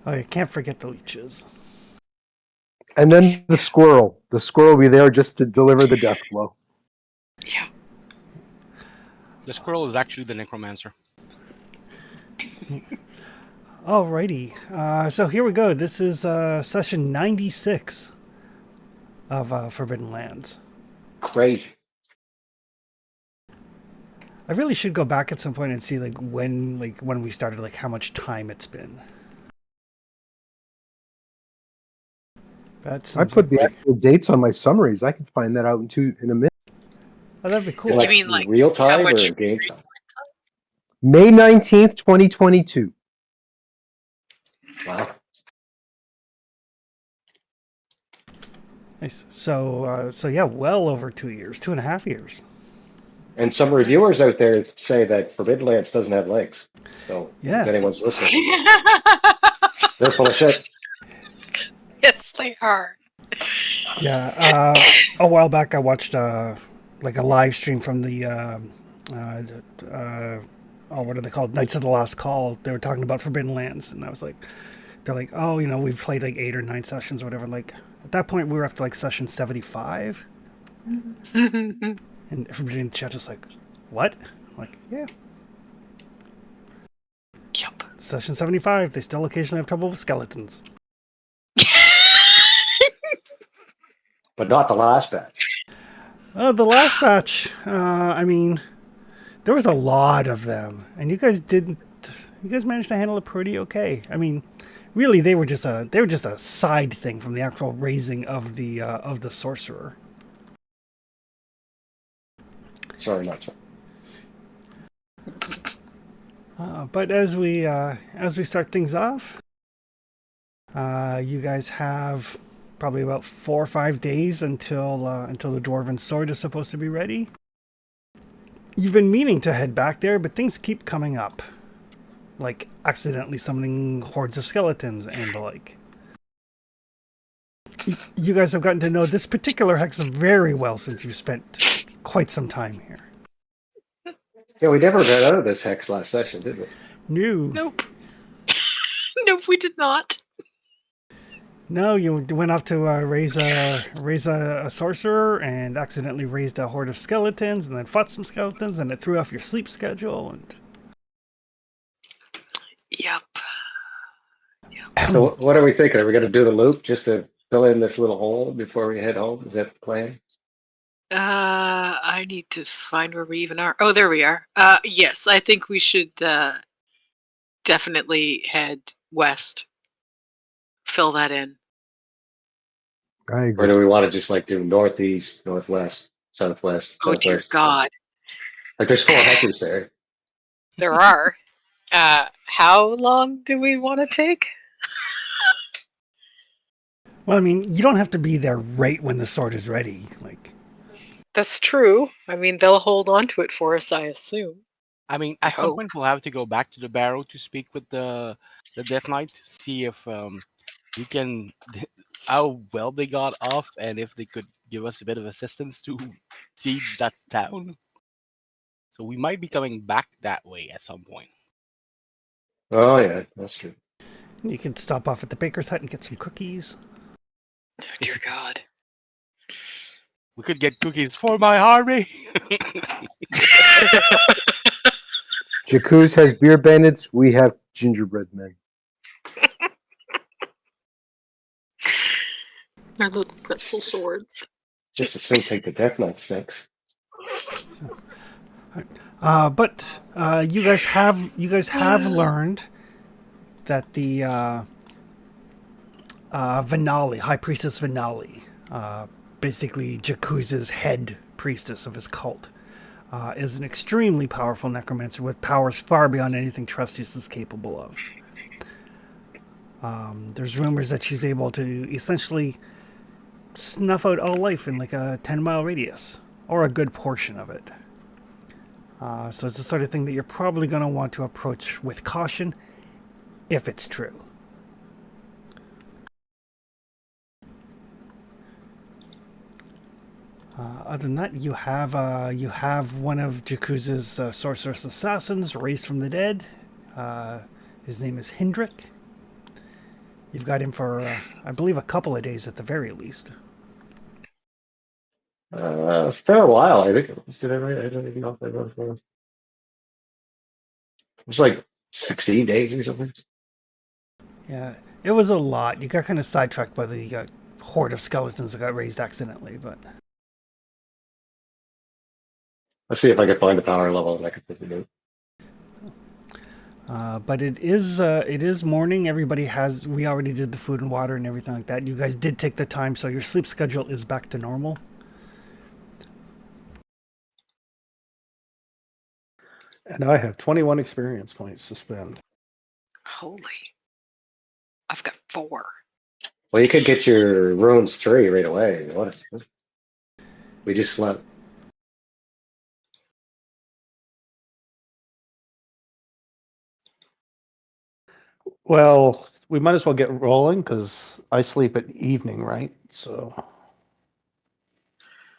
Oh, you can't forget the leeches. And then the squirrel. The squirrel will be there just to deliver the death blow. Yeah. The squirrel is actually the necromancer. Alrighty. So here we go. This is session 96 of Forbidden Lands. Crazy. I really should go back at some point and see when we started, like how much time it's been. I put the actual dates on my summaries. I can find that out in a minute. Oh, that'd be cool. Like You mean, like, real how time or much- game time? May 19th, 2022. Wow. Nice. So yeah, well over 2 years, 2.5 years. And some reviewers out there say that Forbidden Lands doesn't have legs. So Yeah. if anyone's listening, they're full of shit. Yes, they are. Yeah. A while back, I watched like a live stream from the what are they called? Knights of the Last Call. They were talking about Forbidden Lands, and I was like, they're like, oh, we've played like 8 or 9 sessions or whatever. Like at that point, we were up to like session 75, and everybody in the chat is like, what? I'm like, yeah, Yep. session 75. They still occasionally have trouble with skeletons. But not the last batch. The last batch, I mean, there was a lot of them, and you guys didn't. You guys managed to handle it pretty okay. I mean, really, they were just a side thing from the actual raising of the sorcerer. Sorry, not sorry. But as we start things off, you guys have probably about 4 or 5 days until the dwarven sword is supposed to be ready. You've been meaning to head back there, but things keep coming up, like accidentally summoning hordes of skeletons and the like. You guys have gotten to know this particular hex very well since you've spent quite some time here. Yeah, we never got out of this hex last session, did we? No. Nope. Nope, we did not. No, you went off to raise a sorcerer and accidentally raised a horde of skeletons, and then fought some skeletons, and it threw off your sleep schedule. And Yep. So what are we thinking? Are we going to do the loop just to fill in this little hole before we head home? Is that the plan? I need to find where we even are. Oh, there we are. Yes, I think we should definitely head west. Fill that in. I Or agree. do we want to just like do northeast, northwest, southwest, Oh dear southwest? God, Like there's 4 hexes there. there are. How long do we want to take? well, I mean, you don't have to be there right when the sword is ready. Like, That's true. I mean, they'll hold on to it for us, I assume. I mean, I at some hope. point we'll have to go back to the barrow to speak with the Death Knight, see if we can how well they got off and if they could give us a bit of assistance to siege that town. So we might be coming back that way at some point. Oh yeah, that's true. you can stop off at the baker's hut and get some cookies. Oh dear God. We could get cookies for my army. Jacuz has beer bandits. We have gingerbread men. Our little pretzel swords. Just as soon take the Death Knight 6. But you guys have learned that the Venali, High Priestess Venali, basically Jacuz's head priestess of his cult, is an extremely powerful necromancer with powers far beyond anything Trustius is capable of. There's rumors that she's able to essentially snuff out all life in like a 10-mile radius, or a good portion of it. So it's the sort of thing that you're probably going to want to approach with caution, if it's true. Other than that, you have one of Jacuz's sorceress assassins raised from the dead. His name is Hendrik. You've got him for, I believe, a couple of days at the very least. A fair while, I think it was. Did I write? I don't even know if I wrote it. It was like 16 days or something. Yeah, it was a lot. You got kind of sidetracked by the horde of skeletons that got raised accidentally, but Let's see if I can find the power level and I can put it in. but it is morning. Everybody has. We already did the food and water and everything like that. You guys did take the time, so your sleep schedule is back to normal. And I have 21 experience points to spend. Holy. I've got 4. Well, you could get your runes 3 right away. What? We just slept. Well, we might as well get rolling because I sleep at evening, right? So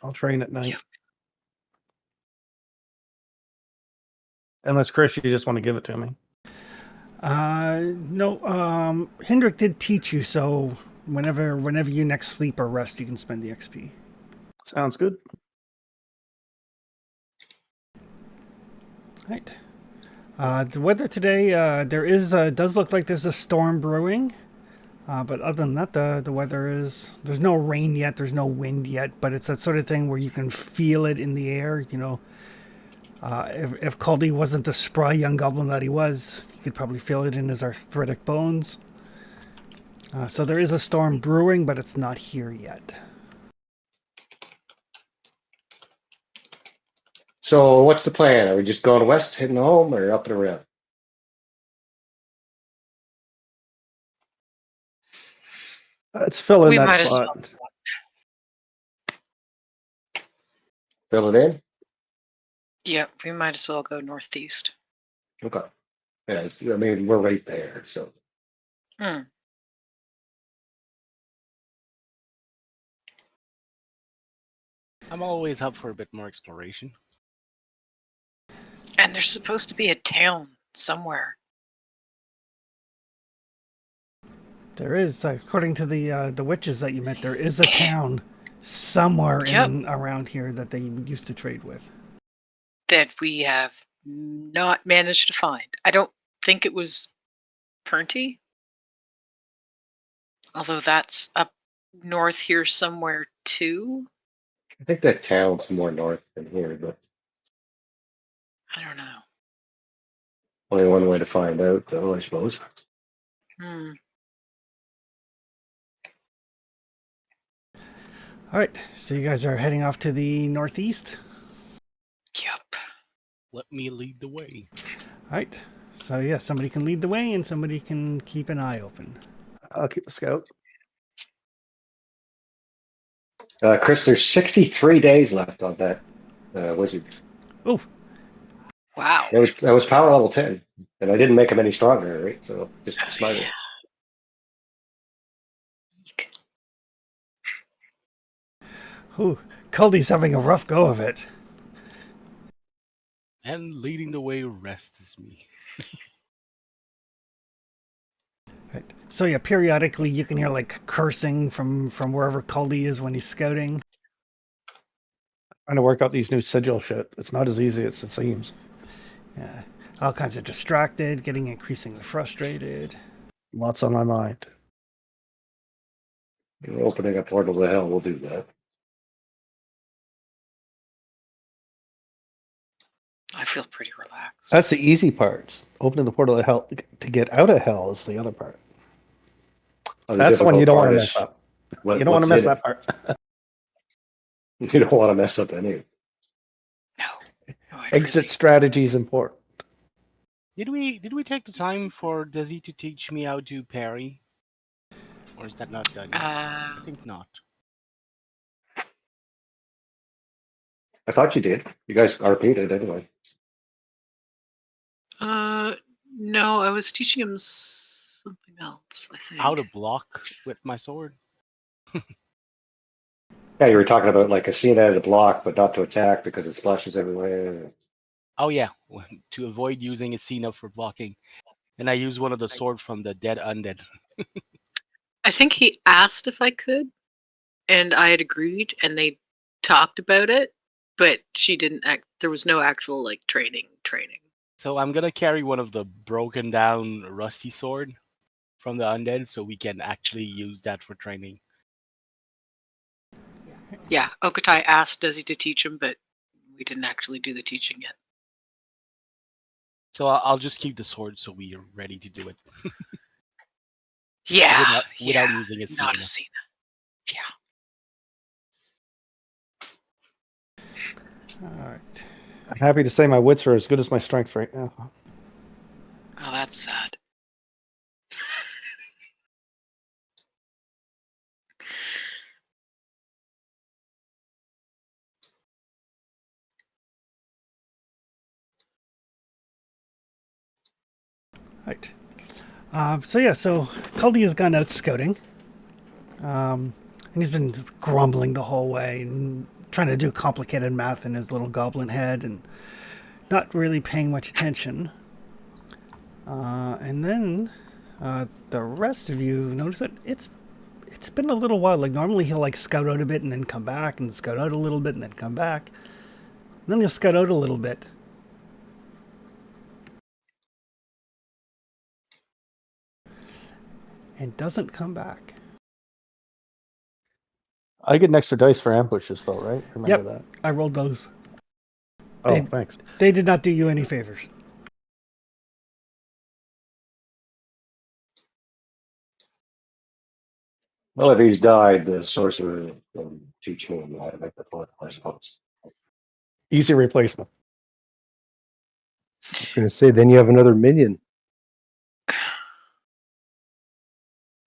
I'll train at night. Yep. Unless Chris, you just want to give it to me. No. Hendrik did teach you, so whenever you next sleep or rest, you can spend the XP. Sounds good. Right. The weather today, does look like there's a storm brewing. But other than that, the weather is, there's no rain yet, there's no wind yet, but it's that sort of thing where you can feel it in the air, you know. If Caldy wasn't the spry young goblin that he was, you could probably feel it in his arthritic bones. So there is a storm brewing, but it's not here yet. So what's the plan? Are we just going west, heading home, or up and around? Let's fill in We that might as spot. Fill it in? Yep, we might as well go northeast. Okay. Yeah, I mean, we're right there, so. Hmm. I'm always up for a bit more exploration. And there's supposed to be a town somewhere. There is, according to the witches that you met, there is a town somewhere in around here that they used to trade with. That we have not managed to find. I don't think it was Pernty. Although that's up north here somewhere too. I think that town's more north than here, but I don't know. only one way to find out, though, I suppose. Hmm. All right, so you guys are heading off to the northeast. Yep. Let me lead the way. All right, so yeah, somebody can lead the way and somebody can keep an eye open. I'll keep the scout. Chris, there's 63 days left on that wizard. Oh, Wow. That was power level 10, and I didn't make him any stronger, right? So just Oh, smarter. yeah. ooh, Caldy's having a rough go of it. And leading the way rests me. Right. So yeah, periodically you can hear like cursing from wherever Caldy is when he's scouting. Trying to work out these new sigil shit. It's not as easy as it seems. Yeah, all kinds of distracted, getting increasingly frustrated. Lots on my mind. We're opening a portal to hell. We'll do that. I feel pretty relaxed. That's the easy part. Opening the portal to hell to get out of hell is the other part. Oh, That's the one you don't want to difficult mess part up. is what- You don't want to what's mess in that part. it. You don't want to mess up any. No. No, I Exit really- strategy is important. Did we take the time for Desi to teach me how to parry? Or is that not done yet? I think not. I thought you did. You guys RP'd it anyway. No, I was teaching him something else, I think. How to block with my sword? Yeah, you were talking about like a scene at a block, but not to attack because it splashes everywhere. Oh yeah, to avoid using a Cena for blocking. And I use one of the swords from the Dead Undead. think he asked if I could, and I had agreed, and they talked about it, but she didn't act. There was no actual like training. So I'm gonna carry one of the broken down rusty sword from the undead, so we can actually use that for training. Yeah, Okutai asked Desi to teach him, but we didn't actually do the teaching yet. So I'll just keep the sword so we are ready to do it Yeah, without using it. not a Cena. Yeah. All right. I'm happy to say my wits are as good as my strength right now. Oh, that's sad. Right. So Caldy has gone out scouting. And he's been grumbling the whole way and trying to do complicated math in his little goblin head and not really paying much attention. And then the rest of you notice that it's been a little while. Like normally he'll like scout out a bit and then come back and scout out a little bit and then come back. And then he'll scout out a little bit. And doesn't come back. I get an extra dice for ambushes, though, right? Remember that. I rolled those. Oh, They- thanks. They did not do you any favors. Well, if he's died, the sorcerer can teach me how to make the point, I suppose. Easy replacement. I was going to say, then you have another minion.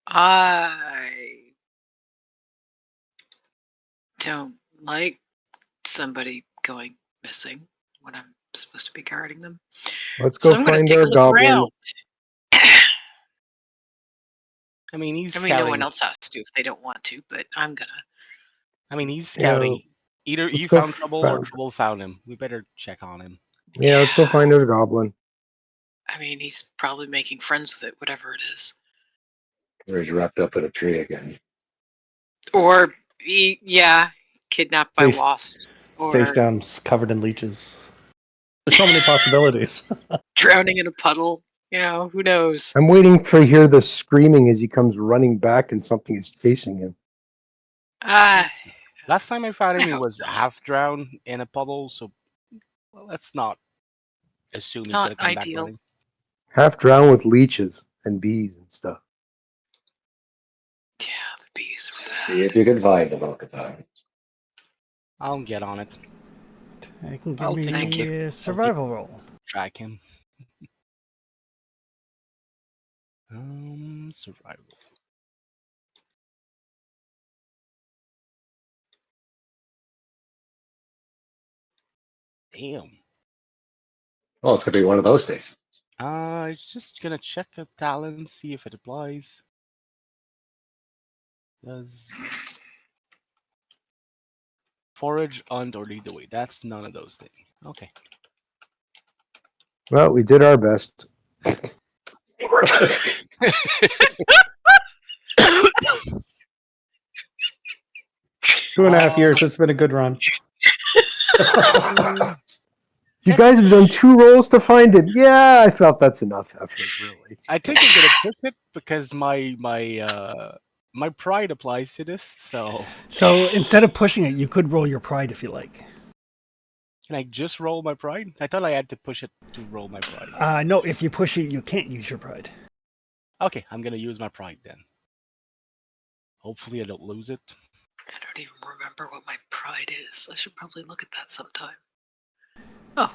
I don't like somebody going missing when I'm supposed to be guarding them. Let's So go I'm going find to take our a look goblin. around. I mean, he's I mean, scouting. no one else has to if they don't want to, but I'm gonna. I mean, he's Yeah, scouting. Either let's you go found trouble or found- trouble found him. We better check on him. Yeah, let's go find our goblin. I mean, he's probably making friends with it, whatever it is. Or he's wrapped up in a tree again. Or, kidnapped by Face- wasps. Or Face down, covered in leeches. There's so many possibilities. drowning in a puddle. You know, who knows? I'm waiting for hear the screaming as he comes running back and something is chasing him. Ah, Last time I found him, I he hope was not. half drowned in a puddle. So, well, let's not assume he's Not gonna come back ideal. running. Half drowned with leeches and bees and stuff. yeah, the bees were See bad. if you can find him, Okatai. I'll get on it. I can give I'll me take it. a survival roll. Track him. Survival. Damn. Oh, it's gonna be one of those days. Just gonna check a talent, see if it applies. Does forage, hunt, or lead the way? That's none of those things. Okay. Well, we did our best. 2.5 years. It's been a good run. You guys have done 2 rolls to find it. Yeah, I felt that's enough effort, really. I think I'm gonna push it because my pride applies to this. So So instead of pushing it, you could roll your pride if you like. can I just roll my pride? I thought I had to push it to roll my pride. No, if you push it, you can't use your pride. Okay, I'm gonna use my pride then. Hopefully, I don't lose it. I don't even remember what my pride is. I should probably look at that sometime. Oh,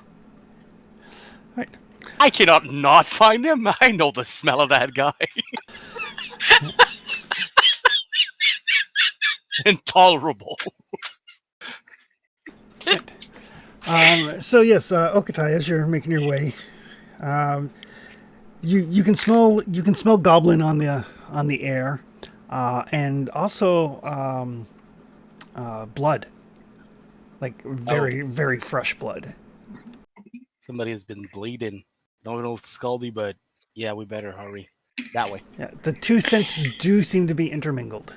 Right. I cannot not find him. I know the smell of that guy. Intolerable. So yes, Okatai, as you're making your way, you can smell goblin on the air, and also blood, like very fresh blood. Somebody has been bleeding. Don't know if it's Scaldy, but yeah, we better hurry. That way. Yeah, the 2 cents do seem to be intermingled.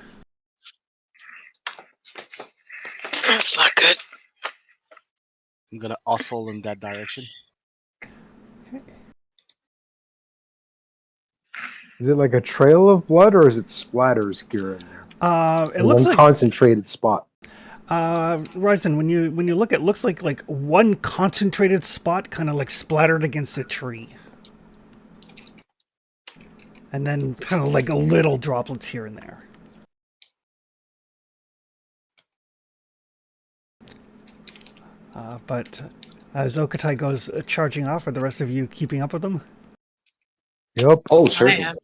That's not good. I'm gonna hustle in that direction. Is it like a trail of blood, or is it splatters here and there? It In looks one like concentrated spot. Ryzen, when you look at, looks like one concentrated spot, kind of like splattered against a tree, and then kind of like a little droplets here and there. But as Okatai goes charging off, are the rest of you keeping up with them? Yep. Oh, sure. I am.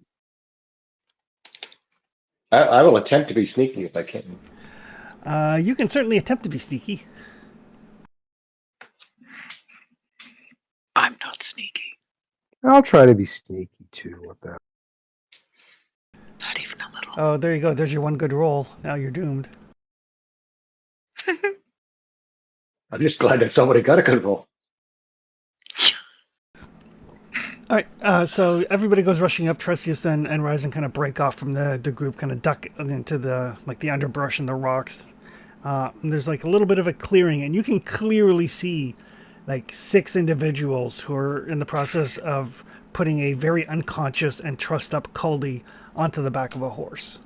I will attempt to be sneaky if I can. You can certainly attempt to be sneaky. I'm not sneaky. I'll try to be sneaky too with that. Not even a little. Oh, there you go. There's your one good roll. Now you're doomed. I'm just glad that somebody got a good roll. All right, so everybody goes rushing up. Tresius and Ryzen kind of break off from the group, kind of duck into the underbrush and the rocks. And there's like a little bit of a clearing, and you can clearly see like 6 individuals who are in the process of putting a very unconscious and trussed up Caldy onto the back of a horse.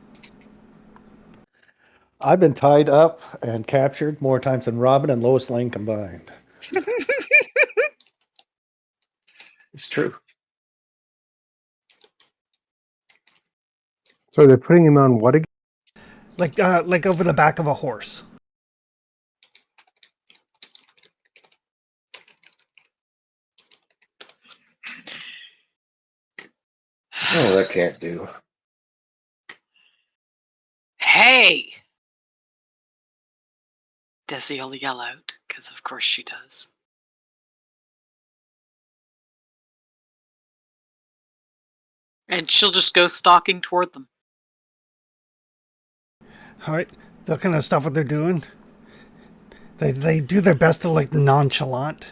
I've been tied up and captured more times than Robin and Lois Lane combined. It's true. So they're putting him on what again? Like over the back of a horse. Oh, that can't do. Hey! Desi will yell out, because of course she does. And she'll just go stalking toward them. All right, they'll kind of stop what they're doing. They do their best to like nonchalant.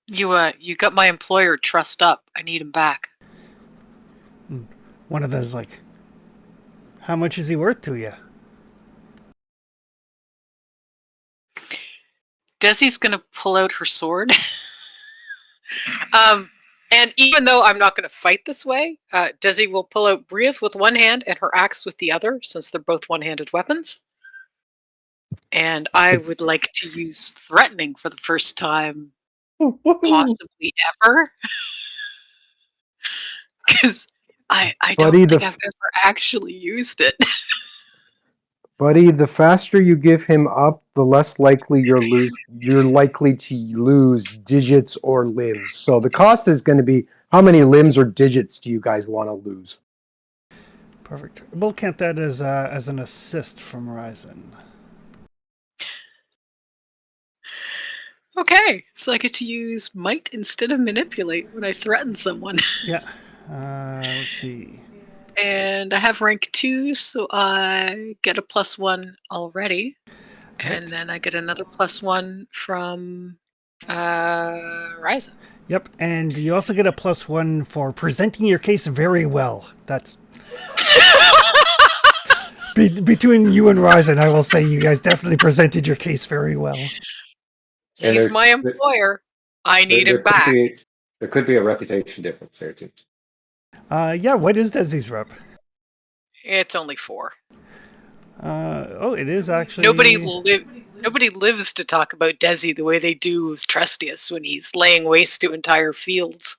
You got my employer trussed up. I need him back. One of those like, how much is he worth to you? Desi's gonna pull out her sword. And even though I'm not gonna fight this way, Desi will pull out Breathe with one hand and her axe with the other, since they're both one-handed weapons. And I would like to use threatening for the first time possibly ever. Because I don't Buddy, think I've ever actually used it. Buddy, the faster you give him up, the less likely you're likely to lose digits or limbs. So the cost is going to be how many limbs or digits do you guys want to lose? Perfect. We'll count that as an assist from Ryzen. Okay, so I get to use might instead of manipulate when I threaten someone. Yeah. Let's see. And I have rank 2, so I get a +1 already. And then I get another +1 from Ryzen. Yep, and you also get a +1 for presenting your case very well. That's between you and Ryzen, I will say you guys definitely presented your case very well. And He's there- my employer. I need him back. There could be a reputation difference there too. Yeah, what is Desi's rep? It's only 4. Oh, it is actually... Nobody lives to talk about Desi the way they do with Trustius when he's laying waste to entire fields.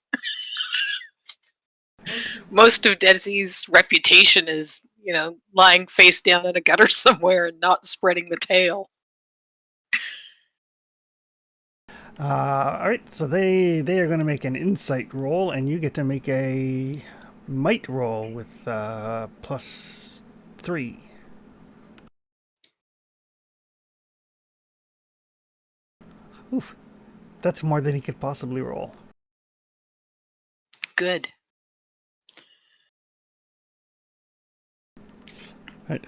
Most of Desi's reputation is, lying face down in a gutter somewhere and not spreading the tail. All right, so they are going to make an insight roll, and you get to make a might roll with +3. Oof, that's more than he could possibly roll. Good. Right.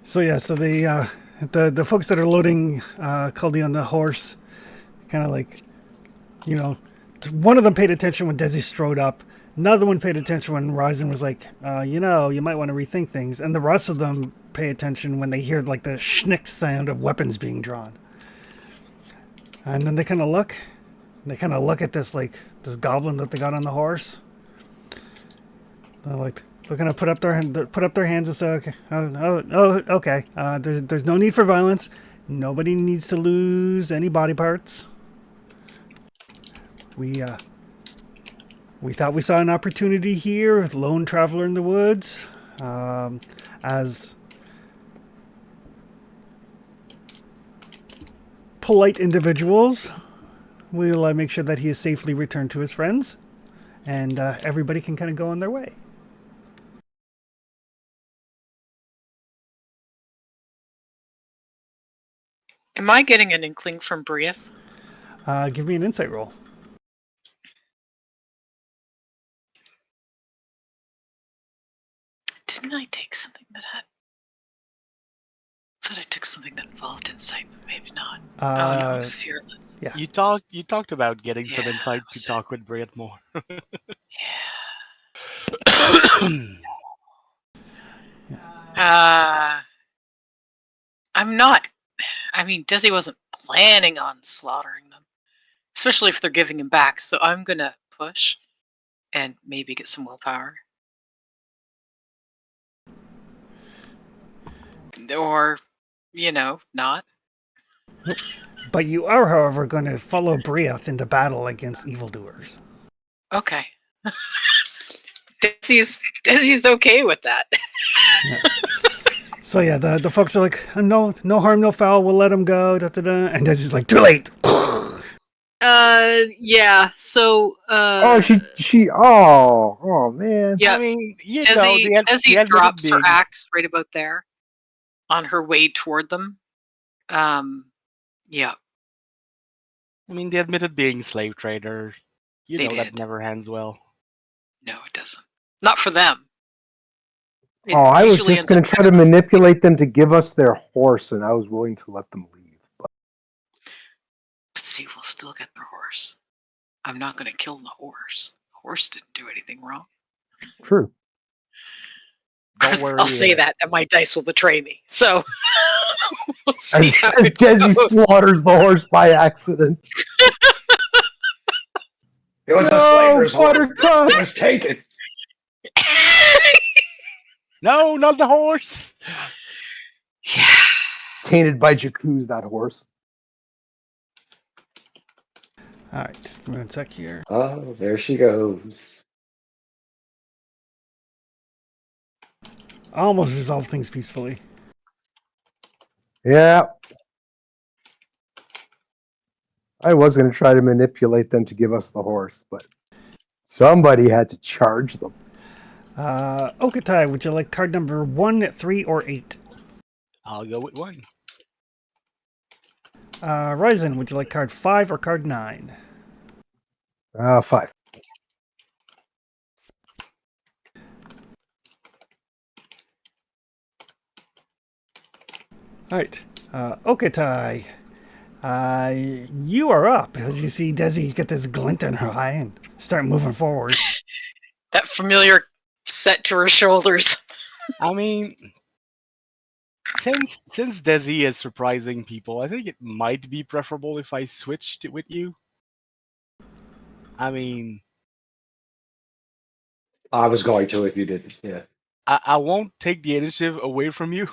So yeah, so the folks that are loading Caldy on the horse, kind of like, one of them paid attention when Desi strode up. Another one paid attention when Ryzen was like, you might want to rethink things. And the rest of them pay attention when they hear like the schnick sound of weapons being drawn. And then they kind of look. They kind of look at this goblin that they got on the horse. They're like, they're gonna put up their hands and say, okay, okay. There's no need for violence. Nobody needs to lose any body parts. We thought we saw an opportunity here with lone traveler in the woods, as polite individuals. We'll make sure that he is safely returned to his friends, and everybody can kind of go on their way. Am I getting an inkling from Brieth? Give me an insight roll. Didn't I take something that had... I thought I took something that involved insight, but maybe not. Oh, no, it was fearless. Yeah. You talked about getting some Yeah, insight that to was talk with Briet more. I'm not... I mean, Desi wasn't planning on slaughtering them. Especially if they're giving him back, so I'm gonna push and maybe get some willpower. Or, not. But you are, however, going to follow Brieth into battle against evildoers. Okay. Desi's okay with that. Yeah. So yeah, the folks are like, no harm, no foul. We'll let him go. Da, da, da. And Desi's like, too late. Yeah. So. Oh man. Yeah. I mean, Desi drops her axe right about there, on her way toward them. Yeah. I mean, they admitted being slave traders. They That did. never ends well. No, it doesn't. Not for them. It I was usually just ends going up to try to better. manipulate them to give us their horse, and I was willing to let them leave. But But see, we'll still get the horse. I'm not going to kill the horse. The horse didn't do anything wrong. true. Don't worry. I'll say that, and my dice will betray me. So we'll see As how it Desi goes. slaughters the horse by accident. It was the No, slaver's horse. Buttercup! It was taken. No, not the horse. Yeah. Tainted by Jakuz, that horse. All right, give me 1 sec here. Oh, there she goes. Almost resolve things peacefully. Yeah. I was going to try to manipulate them to give us the horse, but somebody had to charge them. Okatai, would you like card number 1, 3, or 8? I'll go with 1. Ryzen, would you like card 5 or card 9? 5. All right, Okatai, you are up as you see Desi get this glint in her eye and start moving forward. That familiar set to her shoulders. I mean, since Desi is surprising people, I think it might be preferable if I switched with you. I mean, I was going to if you didn't. Yeah. I won't take the initiative away from you.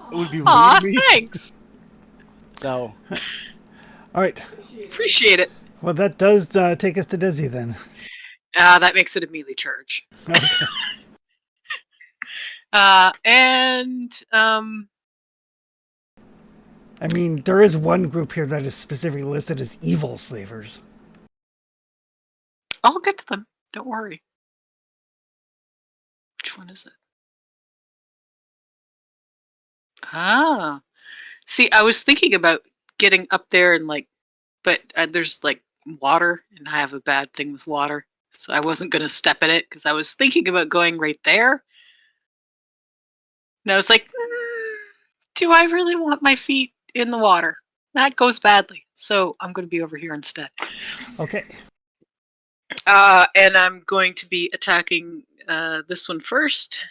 It would be rude Aw, of me. thanks. So, All right, Appreciate it. well that does take us to Desi then. That makes it a melee charge. Okay. I mean, there is one group here that is specifically listed as evil slavers. I'll get to them. Don't worry. Which one is it? Ah. See, I was thinking about getting up there and but there's water, and I have a bad thing with water. So I wasn't going to step in it because I was thinking about going right there. And I was like, do I really want my feet in the water? that goes badly. So I'm going to be over here instead. Okay. And I'm going to be attacking this one first.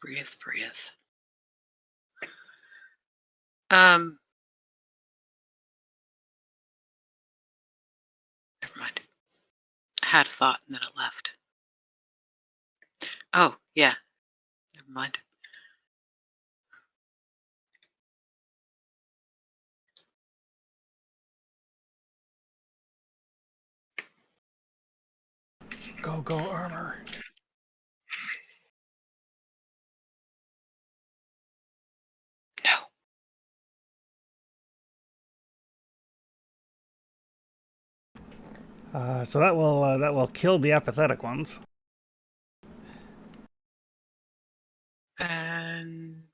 Breathe. Never mind. I had a thought and then it left. Oh, yeah. Never mind. Go, armor. No. So that will kill the apathetic ones. And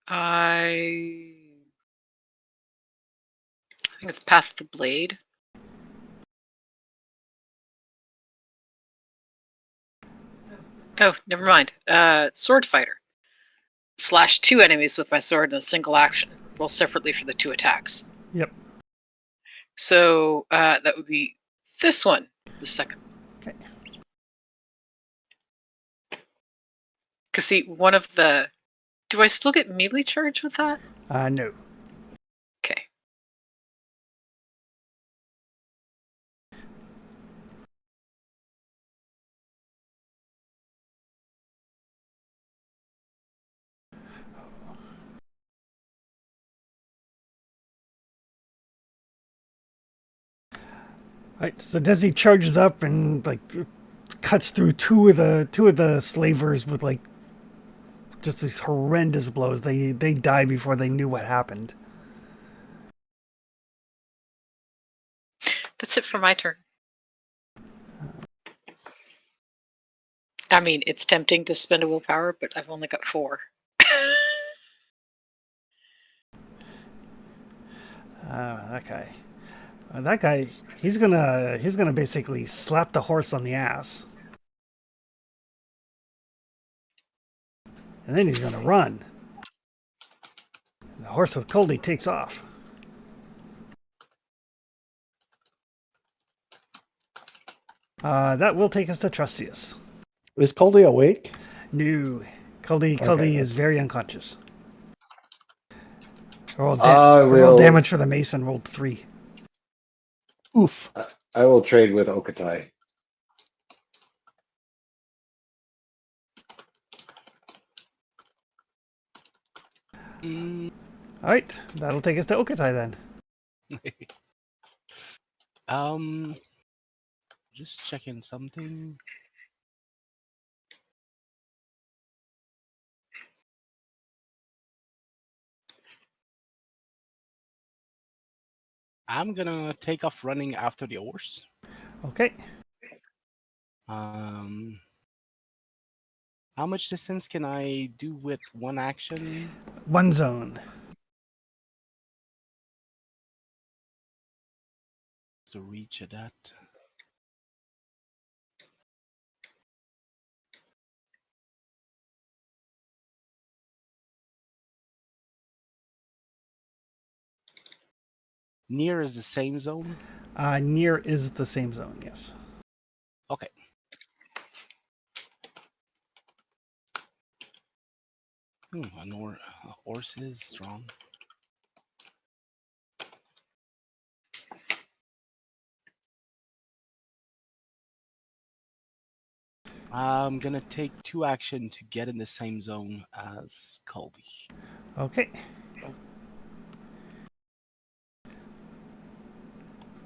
I think it's Path of the Blade. Oh, never mind. Sword Fighter. Slash 2 enemies with my sword in a single action. Roll separately for the 2 attacks. Yep. So that would be this one, the second. Okay. Because see, one of the... Do I still get melee charge with that? No. Okay. Alright, so Desi charges up and like cuts through two of the slavers with like just these horrendous blows. They die before they knew what happened. That's it for my turn. I mean, it's tempting to spend a willpower, but I've only got 4. That guy, he's gonna basically slap the horse on the ass, and then he's gonna run. The horse with Coldy takes off. That will take us to Trustius. Is Coldy awake? No, Coldy Okay. is very unconscious. Roll will- damage for the mason. Rolled 3. Oof. I will trade with Okatai. Mm, All right, that'll take us to Okatai then. um, just checking something. I'm gonna take off running after the horse. Okay. Um, how much distance can I do with one action? One zone. To reach at that. Near is the same zone. Near is the same zone. Yes. Okay. A horse is strong. I'm gonna take 2 action to get in the same zone as Colby. Okay.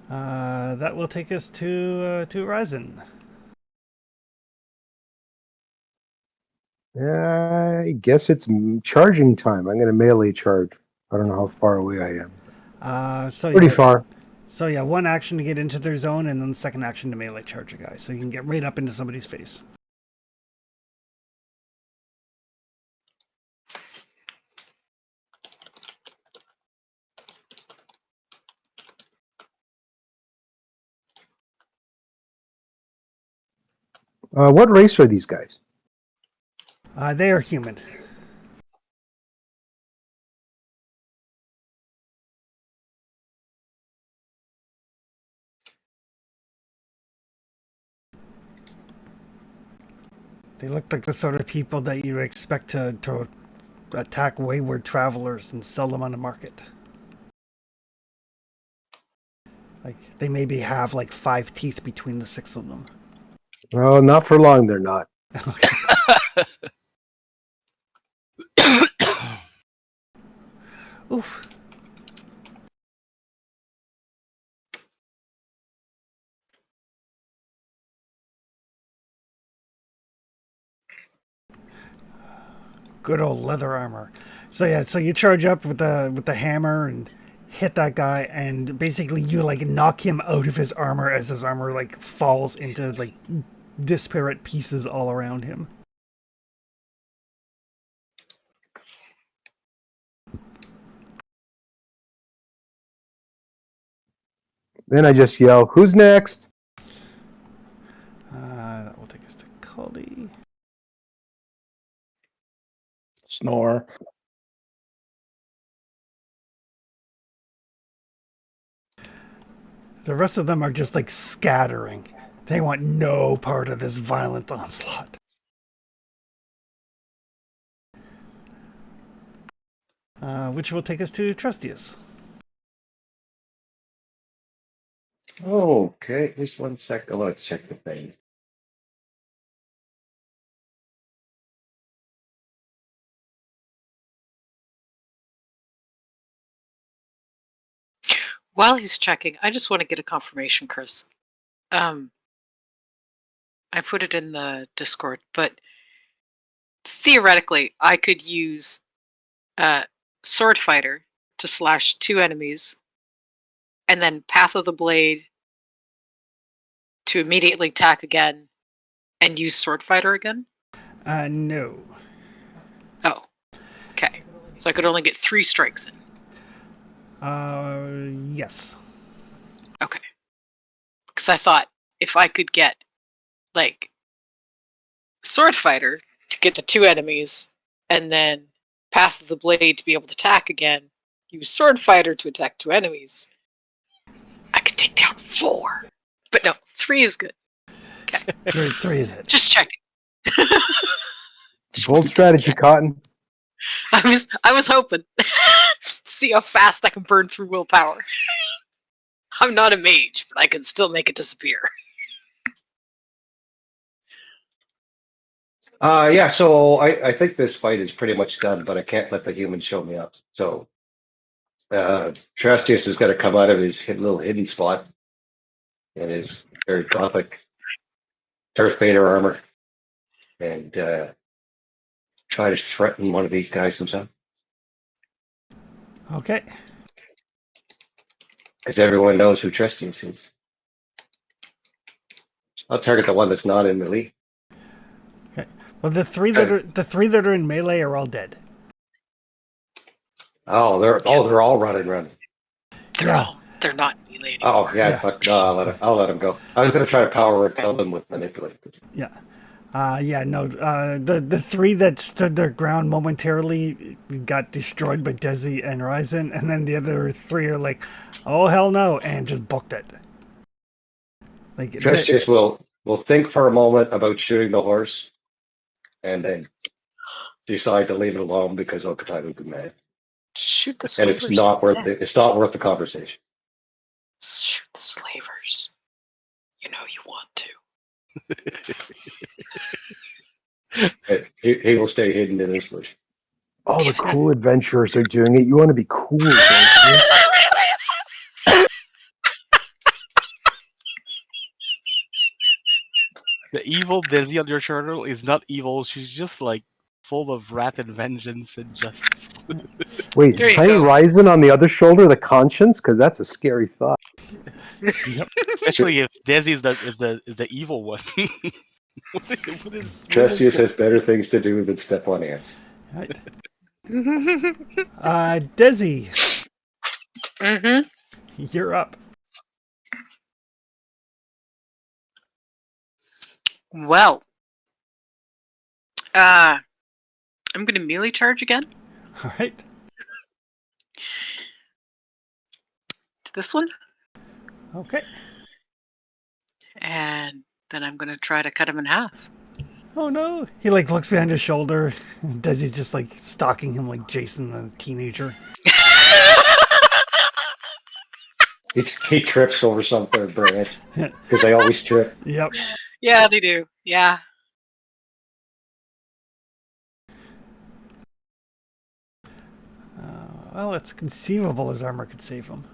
That will take us to Ryzen. I guess it's charging time. I'm going to melee charge. I don't know how far away I am. So Pretty yeah, far. So yeah, one action to get into their zone, and then second action to melee charge a guy, so you can get right up into somebody's face. What race are these guys? They are human. They look like the sort of people that you expect to attack wayward travelers and sell them on the market. Like, they maybe have like 5 teeth between the 6 of them. Well, not for long. They're not. Oof. Good old leather armor. So yeah, so you charge up with the hammer and hit that guy, and basically you like knock him out of his armor as his armor like falls into like disparate pieces all around him. Then I just yell, "Who's next?" That will take us to Cully. Snore. The rest of them are just like scattering. They want no part of this violent onslaught. Which will take us to Trustius. Okay, just 1 sec. I want to check the thing. While he's checking, I just want to get a confirmation, Chris. I put it in the Discord, but theoretically, I could use Sword Fighter to slash 2 enemies, and then Path of the Blade to immediately attack again, and use Sword Fighter again. No. Oh, okay. So I could only get 3 strikes in. Yes. Okay. Because I thought if I could get, like, Sword Fighter to get to 2 enemies, and then Path of the Blade to be able to attack again, use Sword Fighter to attack 2 enemies, I could take down 4. But no, 3 is good. Okay. Three is it. Just checking. Bold strategy, Cotton. I was hoping. See how fast I can burn through willpower. I'm not a mage, but I can still make it disappear. Yeah, so I think this fight is pretty much done, but I can't let the humans show me up. So Trastius is going to come out of his little hidden spot in his very gothic Darth Vader armor and try to threaten one of these guys himself. Okay. Because everyone knows who Trastius is. I'll target the one that's not in melee. Okay. Well, the three that are in melee are all dead. Oh, they're all running. They're not melee anymore. Oh yeah, Yeah. fuck. No, I'll let him go. I was gonna try to power repel them with manipulate. Yeah. No. The 3 that stood their ground momentarily got destroyed by Desi and Ryzen, and then the other 3 are like, "Oh hell no!" and just booked it. Like Trastius will think for a moment about shooting the horse, and then decide to leave it alone because Okatai would be mad. Shoot the And slavers. it's not worth instead. it. It's not worth the conversation. Shoot the slavers. You know you want to. He will stay hidden in his bush. All the cool adventurers are doing it. You want to be cool, don't you? The evil Dizzy on your shoulder is not evil. She's just like full of wrath and vengeance and justice. Wait, There you Tiny go. Ryzen on the other shoulder, the conscience? Because that's a scary thought. Especially if Dizzy is the evil one. what is Trastius has better things to do than step on ants. Right. Desi, Mm-hmm. you're up. Well, I'm going to melee charge again All right. to this one. Okay. And then I'm going to try to cut him in half. Oh no! He like looks behind his shoulder. Desi's just like stalking him like Jason, the teenager. He trips over something, Brant, because they always trip. Yep. Yeah, they do. Yeah. Well, it's conceivable his armor could save him.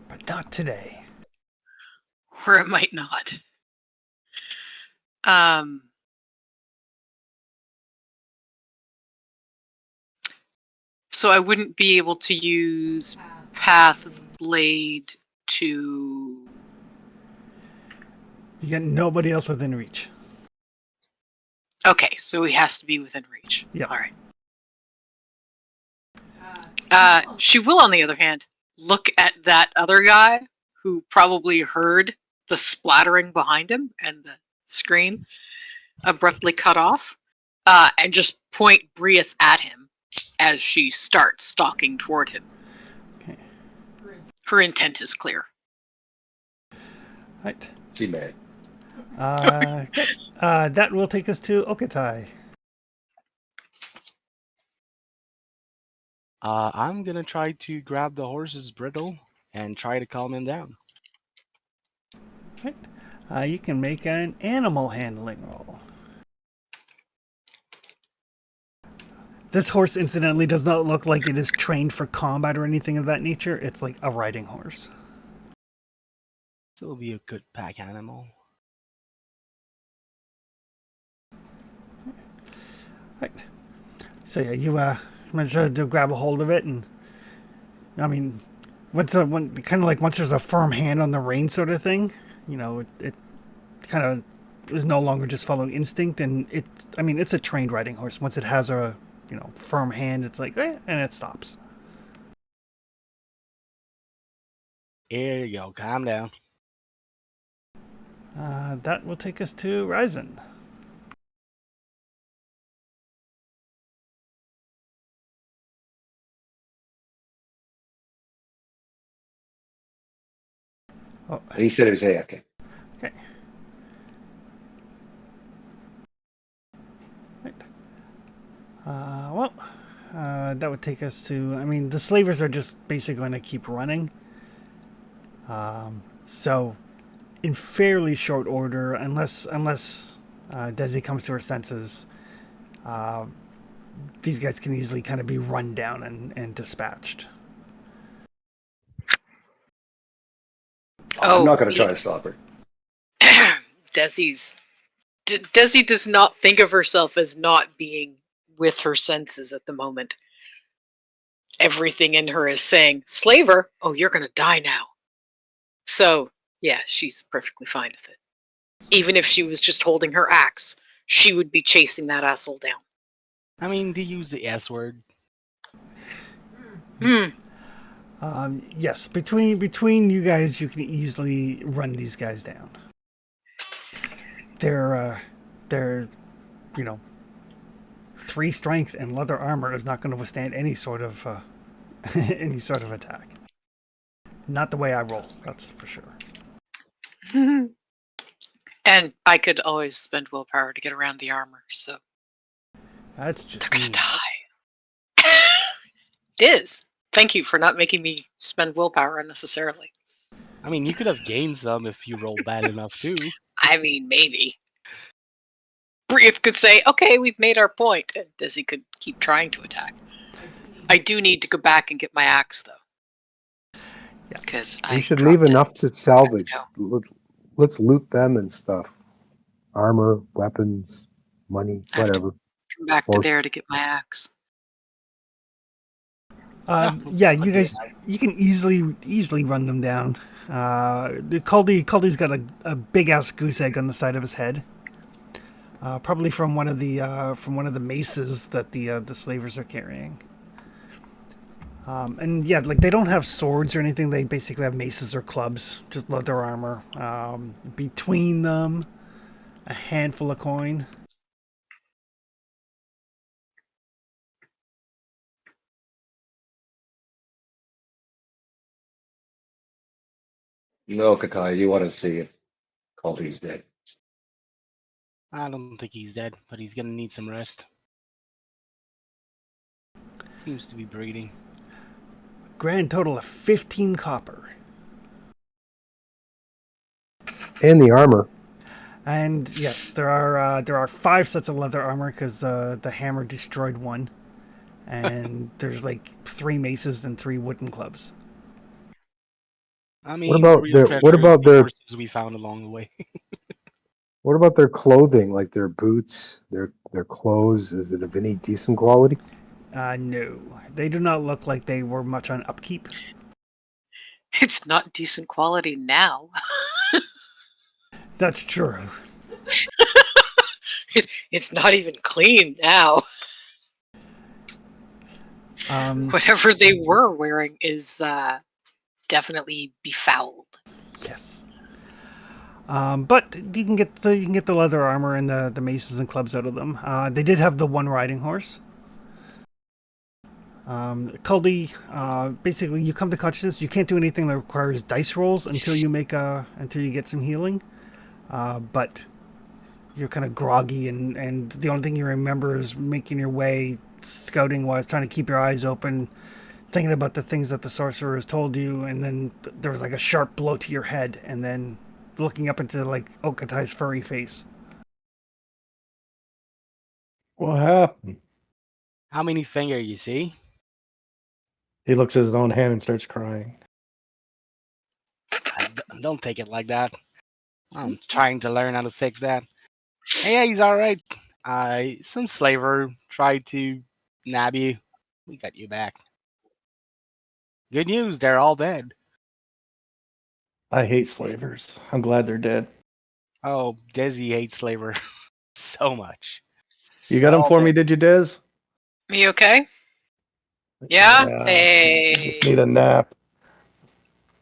But not today. Or it might not. Um, so I wouldn't be able to use Path of the Blade to... You got nobody else within reach. Okay, so he has to be within reach. Yeah. All right. She will, on the other hand, look at that other guy who probably heard the splattering behind him and the scream abruptly cut off, and just point Briath at him as she starts stalking toward him. Okay. Her intent is clear. Right. See, man. Okay. That will take us to Okatai. I'm gonna try to grab the horse's bridle and try to calm him down. Right. You can make an animal handling roll. This horse, incidentally, does not look like it is trained for combat or anything of that nature. It's like a riding horse. Still be a good pack animal. Right. So yeah, you manage to grab a hold of it, and I mean, once kind of like once there's a firm hand on the rein, sort of thing, you know, it kind of is no longer just following instinct, and it's a trained riding horse. Once it has a firm hand, it's like and it stops. Here you go, calm down. That will take us to Ryzen. Oh, He said it was okay. okay. Right. That would take us to. I mean, the slavers are just basically going to keep running. So, in fairly short order, unless Desi comes to her senses, these guys can easily kind of be run down and dispatched. I'm not going to try to stop her. Desi does not think of herself as not being with her senses at the moment. Everything in her is saying, "Slaver, oh, you're going to die now." So, yeah, she's perfectly fine with it. Even if she was just holding her axe, she would be chasing that asshole down. I mean, they use the S word. Yes, between you guys, you can easily run these guys down. They're 3 strength and leather armor is not going to withstand any sort of attack. Not the way I roll, that's for sure. And I could always spend willpower to get around the armor, so That's just they're me. gonna die. It is. Thank you for not making me spend willpower unnecessarily. I mean, you could have gained some if you rolled bad enough too. I mean, maybe. Briath could say, "Okay, we've made our point," and Dizzy could keep trying to attack. I do need to go back and get my axe, though. Yeah. Because We should leave enough to salvage. Let's loot them and stuff. Armor, weapons, money, I have to whatever. come back to Horse. there to get my axe. Yeah, you guys, you can easily run them down. Caldy's got a big ass goose egg on the side of his head, probably from one of the maces that the slavers are carrying. And yeah, like they don't have swords or anything. They basically have maces or clubs, just leather armor. Between them, a handful of coin. No, Katai, you want to see if Caldy's dead. I don't think he's dead, but he's gonna need some rest. Seems to be breathing. Grand total of 15 copper. And the armor. And yes, there are 5 sets of leather armor because the hammer destroyed one, and there's like 3 maces and 3 wooden clubs. I mean, about real their- treasure what is about the their- horses we found along the way? What about their clothing, like their boots, their clothes? Is it of any decent quality? No, they do not look like they were much on upkeep. It's not decent quality now. That's true. It's not even clean now. Whatever they were wearing is definitely befouled. Yes. But you can get the leather armor and the maces and clubs out of them. They did have the one riding horse. Caldy, basically, you come to consciousness. You can't do anything that requires dice rolls until you get some healing. But you're kind of groggy, and the only thing you remember is making your way scouting wise, trying to keep your eyes open, thinking about the things that the sorcerer has told you, and then there was like a sharp blow to your head, and then looking up into like Okatai's furry face. What happened? How many finger you see? He looks at his own hand and starts crying. Don't take it like that. I'm trying to learn how to fix that. Yeah, he's all right. Some slaver tried to nab you. We got you back. Good news, they're all dead. I hate slavers. I'm glad they're dead. Oh, Desi hates slaver so much. You got him for me, did you, Des? Me okay? Yeah? Yeah. Hey. Just need a nap.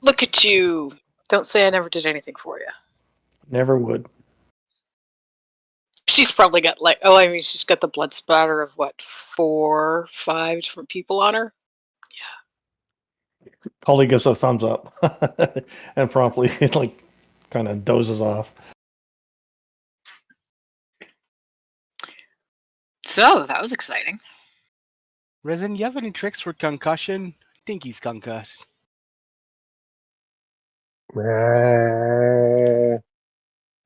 Look at you. Don't say I never did anything for you. Never would. She's probably got she's got the blood splatter of what, 4, 5 different people on her? Holly gives a thumbs up and promptly like kind of dozes off. So, that was exciting. Resin, you have any tricks for concussion? I think he's concussed. I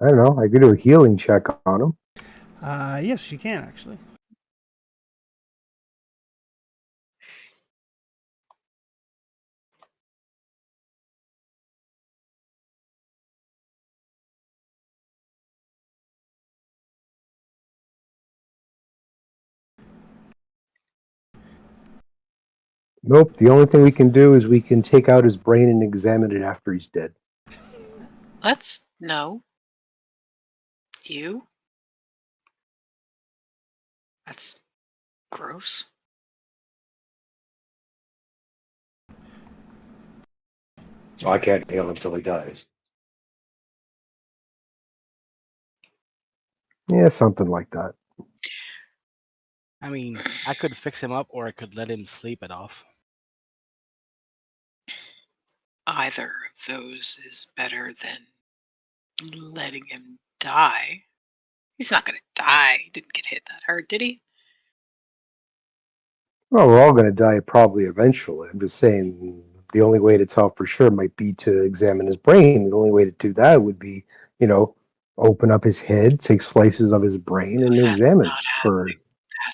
don't know. I could do a healing check on him. Yes, you can actually. Nope. The only thing we can do is we can take out his brain and examine it after he's dead. No. You? That's gross. So I can't heal him until he dies. Yeah, something like that. I mean, I could fix him up or I could let him sleep it off. Either of those is better than letting him die. He's not going to die. He didn't get hit that hard, did he? Well, we're all going to die probably eventually. I'm just saying the only way to tell for sure might be to examine his brain. The only way to do that would be, open up his head, take slices of his brain, and That's examine not for. happening.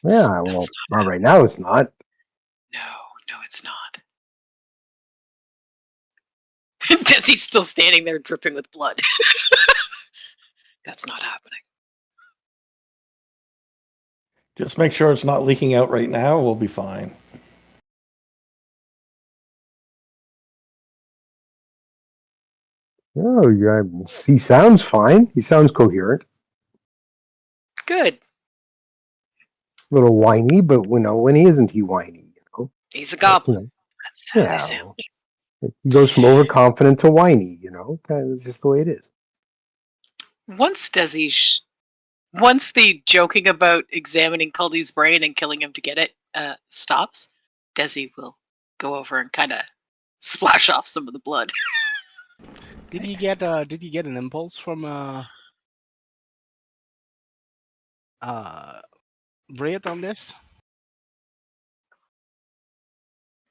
Yeah, well, That's not right now. It's not. No, it's not. Desi's still standing there dripping with blood. That's not happening. Just make sure it's not leaking out right now. We'll be fine. Oh, yeah, he sounds fine. He sounds coherent. Good. A little whiny, but when he isn't, he whiny. He's a goblin. That's how Yeah. they sound. He goes from overconfident to whiny. That's just the way it is. Once Desi once the joking about examining Caldy's brain and killing him to get it stops, Desi will go over and kind of splash off some of the blood. Did you get an impulse from Brit on this?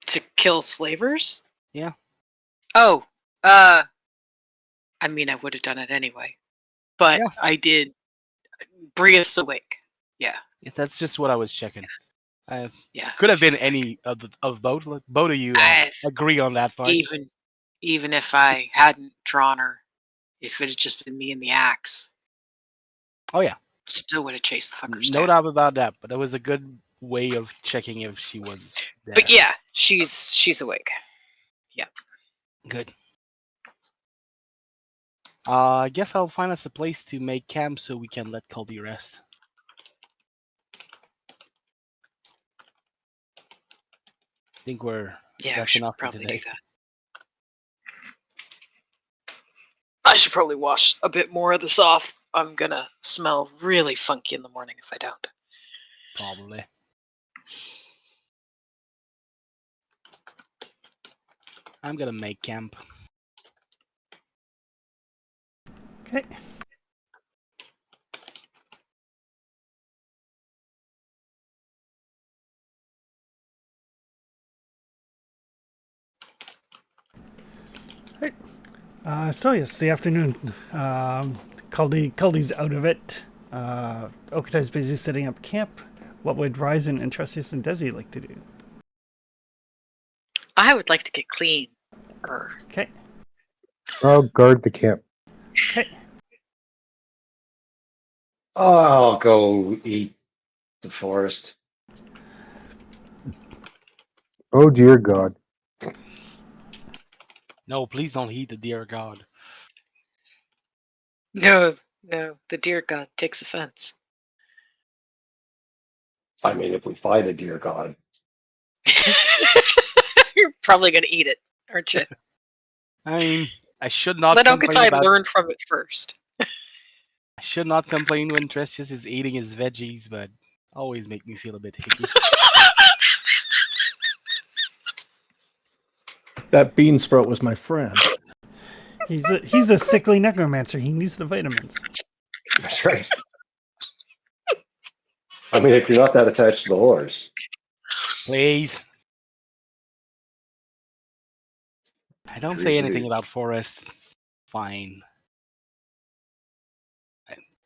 To kill slavers? Yeah. Oh, I mean, I would have done it anyway, but Yeah. I did. Bria's awake. Yeah, Yeah, that's just what I was checking. yeah. Could have been she's any of both. Like, both of you awake. agree on that part. Even if I hadn't drawn her, if it had just been me and the axe, Oh yeah, still would have chased the fuckers no down. doubt about that. But that was a good way of checking if she was there. But yeah, she's awake. Good. I guess I'll find us a place to make camp so we can let Caldy rest. I think Yeah, we that's should enough for probably today. do that. I should probably wash a bit more of this off. I'm gonna smell really funky in the morning if I don't. Probably. I'm gonna make camp. Okay. So yes, the afternoon. Caldy's out of it. Okatai's busy setting up camp. What would Ryzen and Trustius and Desi like to do? I would like to get clean. Okay. I'll guard the camp. Okay. I'll go eat the forest. Oh dear God. No, please don't heed the dear God. No, the dear God takes offense. I mean, if we find a deer god, You're probably gonna eat it, aren't you? I mean, I should not Let complain Okatai about. learn from it first. I should not complain when Trestius is eating his veggies, but always make me feel a bit hicky. That bean sprout was my friend. He's a sickly necromancer. He needs the vitamins. that's right. I mean, if you're not that attached to the horse, Please. I don't say Trees anything it about is. forests. Fine.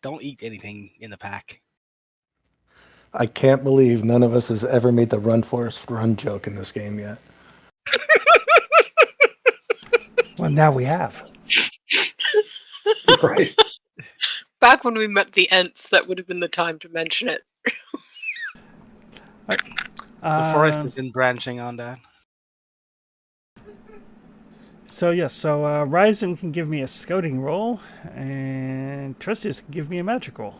Don't eat anything in the pack. I can't believe none of us has ever made the run Forest run joke in this game yet. Well, now we have. right? Back when we met the Ents, that would have been the time to mention it. The forest isn't branching on that. So yes, so Ryzen can give me a scouting roll, and Trustius can give me a magic roll.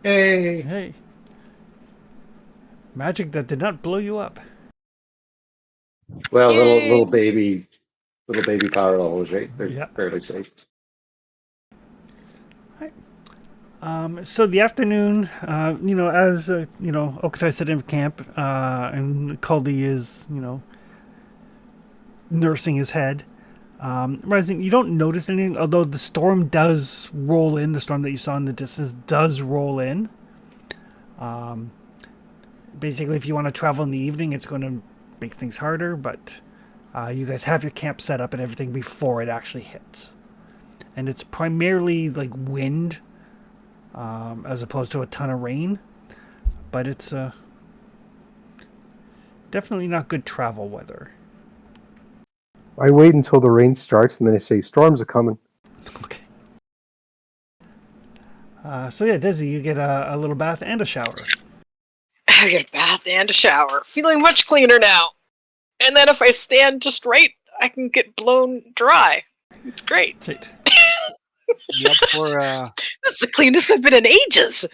Hey. Hey. Magic that did not blow you up. Well, Yay. little baby power levels, right? They're Yeah. fairly safe. So the afternoon, as Okatai set in camp, and Caldy is, nursing his head. Rising, you don't notice anything, although the storm does roll in. The storm that you saw in the distance does roll in. Basically, if you want to travel in the evening, it's going to make things harder, but you guys have your camp set up and everything before it actually hits. And it's primarily like wind, as opposed to a ton of rain, but it's definitely not good travel weather. I wait until the rain starts and then I say, storms are coming. Okay. So yeah, Desi, you get a little bath and a shower. I get a bath and a shower. Feeling much cleaner now. And then if I stand just right, I can get blown dry. It's great. Shit. You up for This is the cleanest I've been in ages.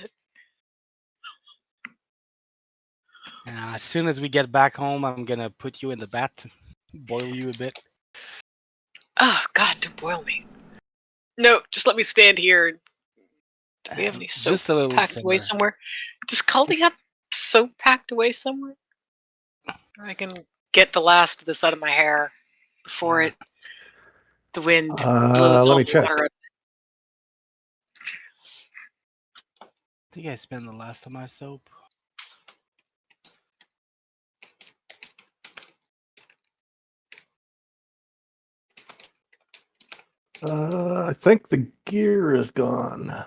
As soon as we get back home, I'm gonna put you in the bath, boil you a bit. Oh God, don't boil me. No, just let me stand here. Do we have any soap Just a little packed away simmer. somewhere? Does Caldy have soap packed away somewhere? I can get the last of this out of my hair before the wind blows Let all me the check. water out. I think I spent the last of my soap. I think the gear is gone.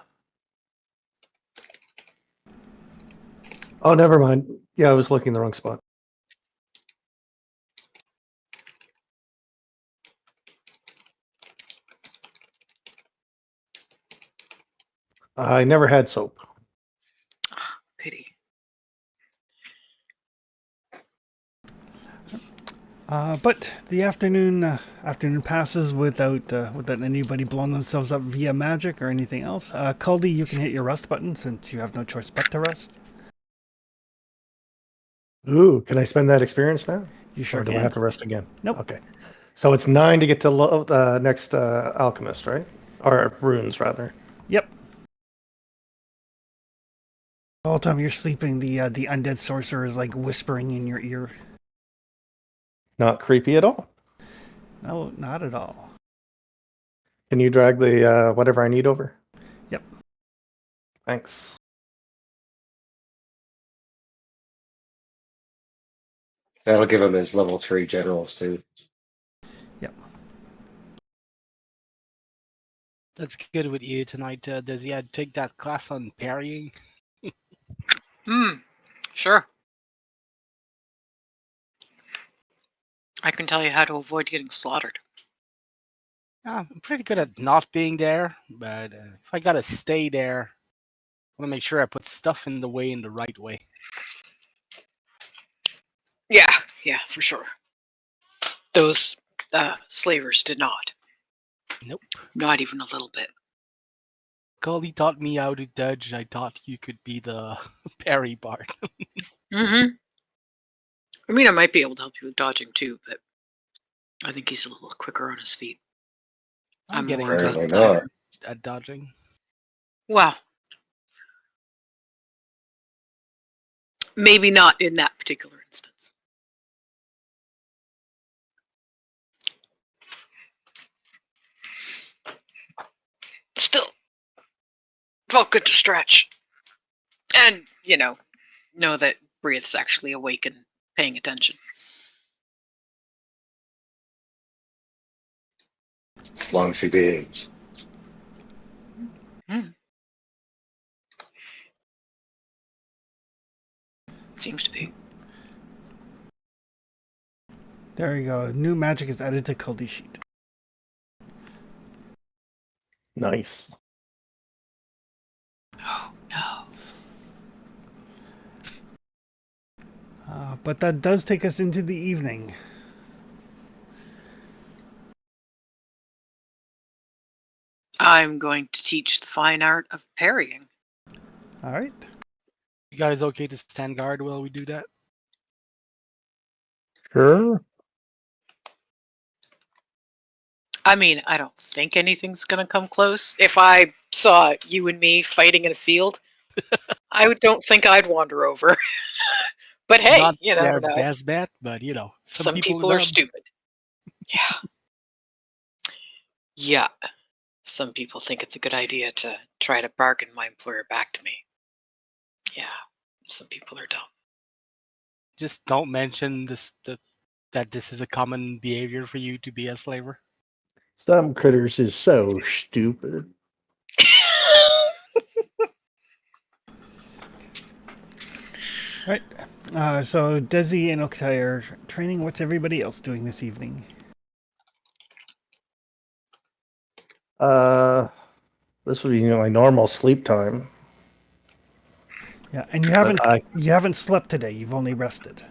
Oh, never mind. Yeah, I was looking in the wrong spot. I never had soap. Pity. But the afternoon passes without anybody blowing themselves up via magic or anything else. Caldy, you can hit your rest button since you have no choice but to rest. Ooh, can I spend that experience now? You sure Or do can. I have to rest again? Nope. Okay. So it's 9 to get to next alchemist, right? Or runes, rather. Yep. The whole time you're sleeping, the undead sorcerer is like whispering in your ear. Not creepy at all. No, not at all. Can you drag the whatever I need over? Yep. Thanks. That'll give him his level 3 generals too. That's good with you tonight. Does he take that class on parrying? Sure. I can tell you how to avoid getting slaughtered. I'm pretty good at not being there, but if I gotta stay there, I want to make sure I put stuff in the way in the right way. Yeah, for sure. Those slavers did not. Nope. Not even a little bit. Caldy taught me how to dodge. I thought you could be the parry part. Mm-hmm. I mean, I might be able to help you with dodging too, but I think he's a little quicker on his feet. I'm getting more Apparently about not. at dodging. Well, maybe not in that particular instance. Still, felt good to stretch. And, know that Breath's actually awake and paying attention. As long as she behaves. Seems to be. There you go. New magic is added to Caldy's sheet. Nice. Oh, no. But that does take us into the evening. I'm going to teach the fine art of parrying. All right. You guys okay to stand guard while we do that? Sure. I mean, I don't think anything's going to come close. If I saw you and me fighting in a field, I don't think I'd wander over. But hey, Not you their never know. best bet, but Some people are stupid. Yeah. Yeah. Some people think it's a good idea to try to bargain my employer back to me. Yeah. Some people are dumb. Just don't mention that this is a common behavior for you to be a slaver. Some critters is so stupid. All right. So Desi and Okai are training. What's everybody else doing this evening? This would be my normal sleep time. Yeah, and you But haven't slept today. You've only rested.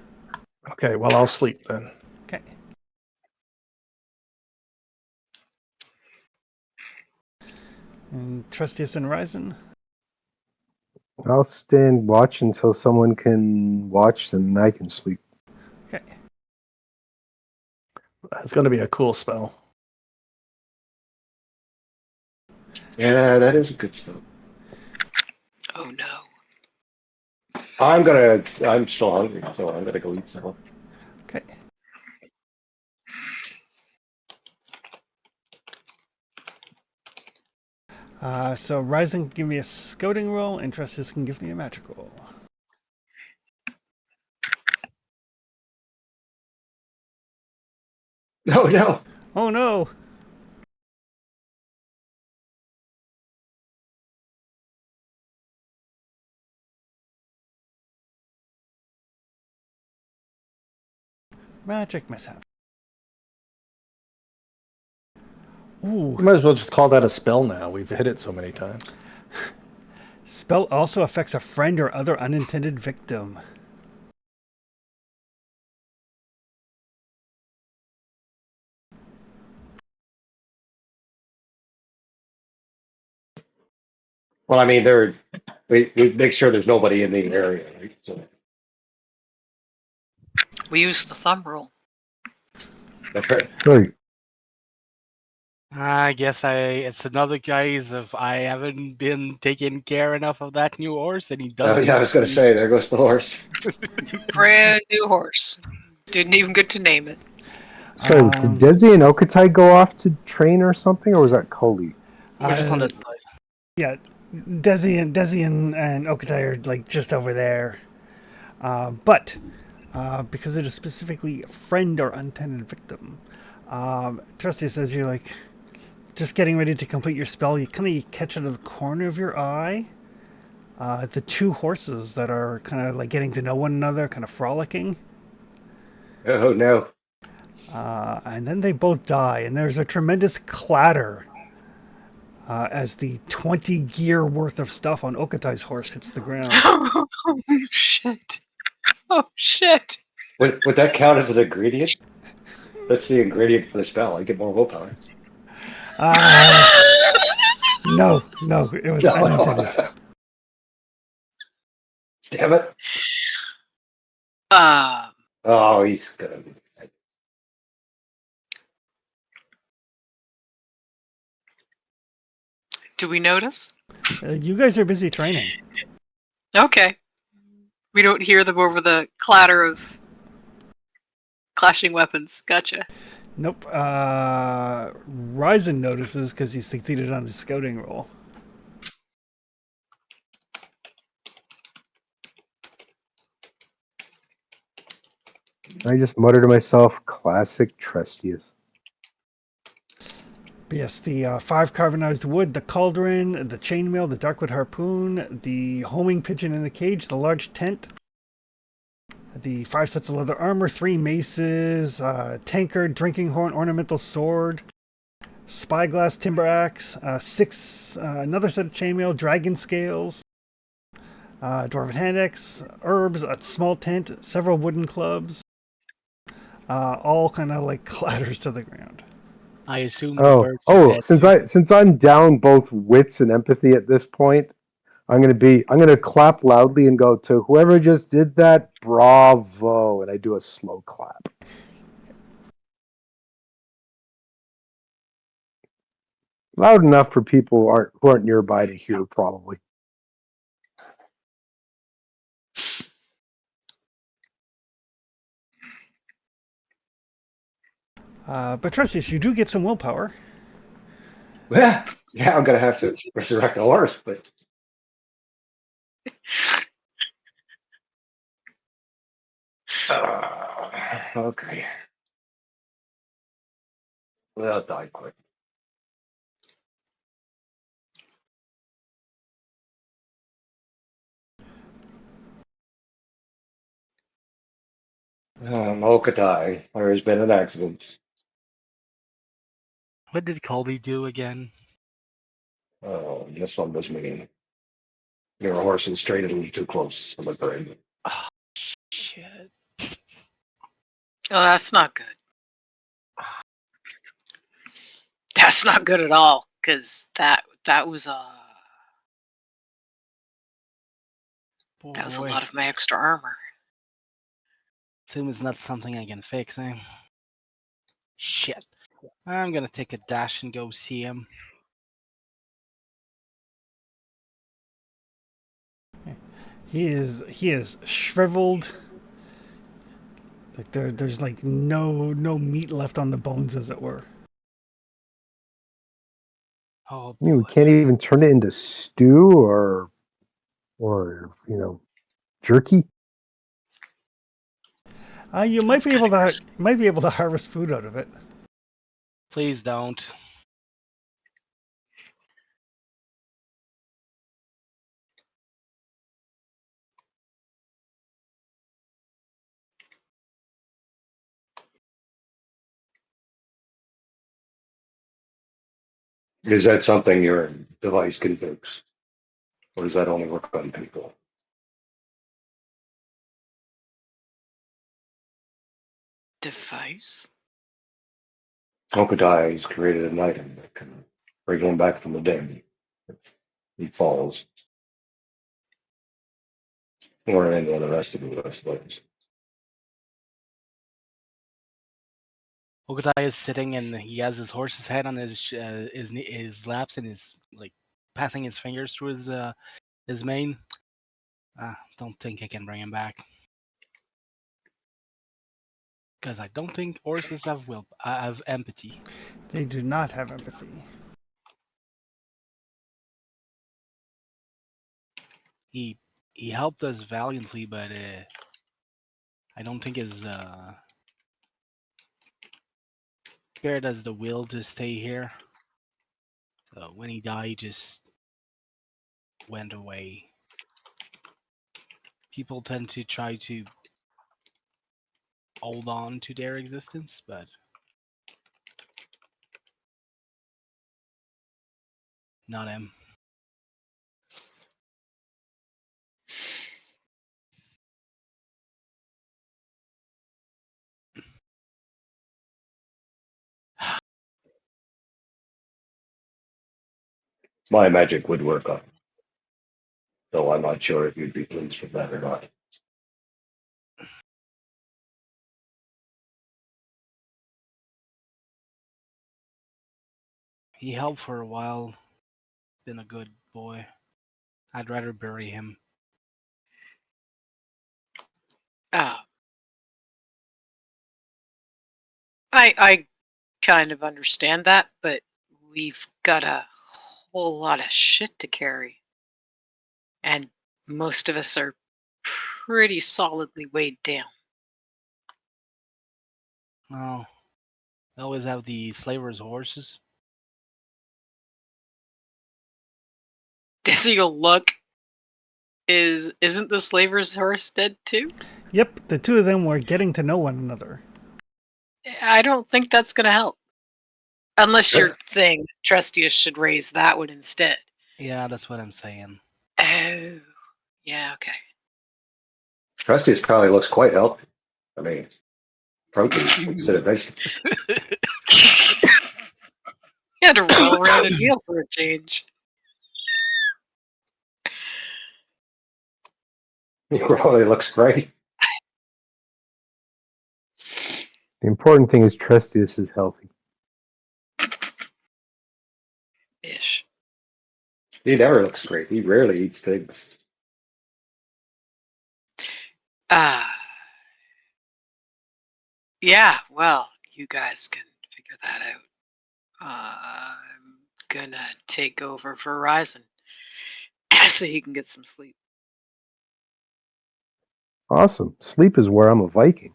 Okay, well I'll sleep then. Okay. And Trustius and Ryzen. I'll stand watch until someone can watch, then I can sleep. Okay. That's going to be a cool spell. Yeah, that is a good stuff. Oh no. I'm still hungry, so I'm gonna go eat some. Okay. So Rising can give me a scouting roll, and Trestus can give me a magic roll. No, no. Oh no! Magic mishap. Ooh. You might as well just call that a spell now. We've hit it so many times. Spell also affects a friend or other unintended victim. Well, I mean, we make sure there's nobody in the area, right? So We used the thumb rule. that's right. Right. I guess it's another case of I haven't been taking care enough of that new horse, and he Oh, doesn't. yeah, I was gonna say, there goes the horse. Brand new horse. Didn't even get to name it. Sorry, did Desi and Okatai go off to train or something, or was that Koli? We're just on Uh, this side. Yeah, Desi and Okatai are like just over there. But because it is specifically friend or unintended victim, Trusty says you're like just getting ready to complete your spell. You kind of catch out of the corner of your eye the two horses that are kind of like getting to know one another, kind of frolicking. Oh no. And then they both die, and there's a tremendous clatter as the 20 gear worth of stuff on Okatai's horse hits the ground. Oh shit. Oh shit. Would that count as an ingredient? That's the ingredient for the spell. I get more willpower. No, it was unintended. Damn it. Uh, Oh, he's gonna be. do we notice? You guys are busy training. Okay. We don't hear them over the clatter of clashing weapons. Gotcha. Nope. Ryzen notices because he succeeded on his scouting roll. I just muttered to myself, classic Trestius. But yes, the 5 carbonized wood, the cauldron, the chainmail, the darkwood harpoon, the homing pigeon in a cage, the large tent, the 5 sets of leather armor, 3 maces, tankard, drinking horn, ornamental sword, spyglass, timber axe, 6 another set of chainmail, dragon scales, dwarven hand axe, herbs, a small tent, several wooden clubs, all kind of like clatters to the ground. I assume the birds are Oh, dead. since I'm down both wits and empathy at this point, I'm gonna clap loudly and go to whoever just did that, bravo, and I do a slow clap. Loud enough for people who aren't nearby to hear, probably. But Trustius, you do get some willpower. Yeah, I'm gonna have to resurrect the horse, but okay. Well, die quick. Mokatai, there has been an accident. What did Colby do again? Oh, this one was mean. Your horse is straight a little too close to the brain. Oh, shit. Oh, that's not good. That's not good at all. Because that was That was a Boy. lot of my extra armor. Assume it's not something I can fix, eh? Shit. I'm gonna take a dash and go see him. He is shriveled. Like there's like no meat left on the bones, as it were. Oh You boy. can't even turn it into stew or jerky. You might That's be able kinda to gross. harvest food out of it. Please don't. Is that something your device can fix? Or does that only work on people? Device? Okadai has created an item that can bring him back from the dead if he falls. Or any of the rest of it, I suppose. Okutai is sitting and he has his horse's head on his laps and is like passing his fingers through his mane. Don't think I can bring him back. Because I don't think horses have empathy. They do not have empathy. He helped us valiantly, but I don't think his spirit has the will to stay here. So when he died, he just went away. People tend to try to hold on to their existence, but not him. My magic would work on him. Though I'm not sure if you'd be pleased with that or not. He helped for a while. Been a good boy. I'd rather bury him. Oh. I kind of understand that, but we've got a whole lot of shit to carry. And most of us are pretty solidly weighed down. Well, they always have the slavers' horses. Dizzy will look. Isn't the slaver's horse dead too? Yep, the two of them were getting to know one another. I don't think that's gonna help. Unless you're saying Trustius should raise that one instead. Yeah, that's what I'm saying. Oh. Yeah, okay. Trusty's probably looks quite healthy. I mean, protein instead of vegetables. You had to roll around a deal for a change. He probably looks great. The important thing is Trustius is healthy. Ish. He never looks great. He rarely eats things. Yeah, well, you guys can figure that out. I'm gonna take over for Ryzen so he can get some sleep. Awesome. Sleep is where I'm a Viking.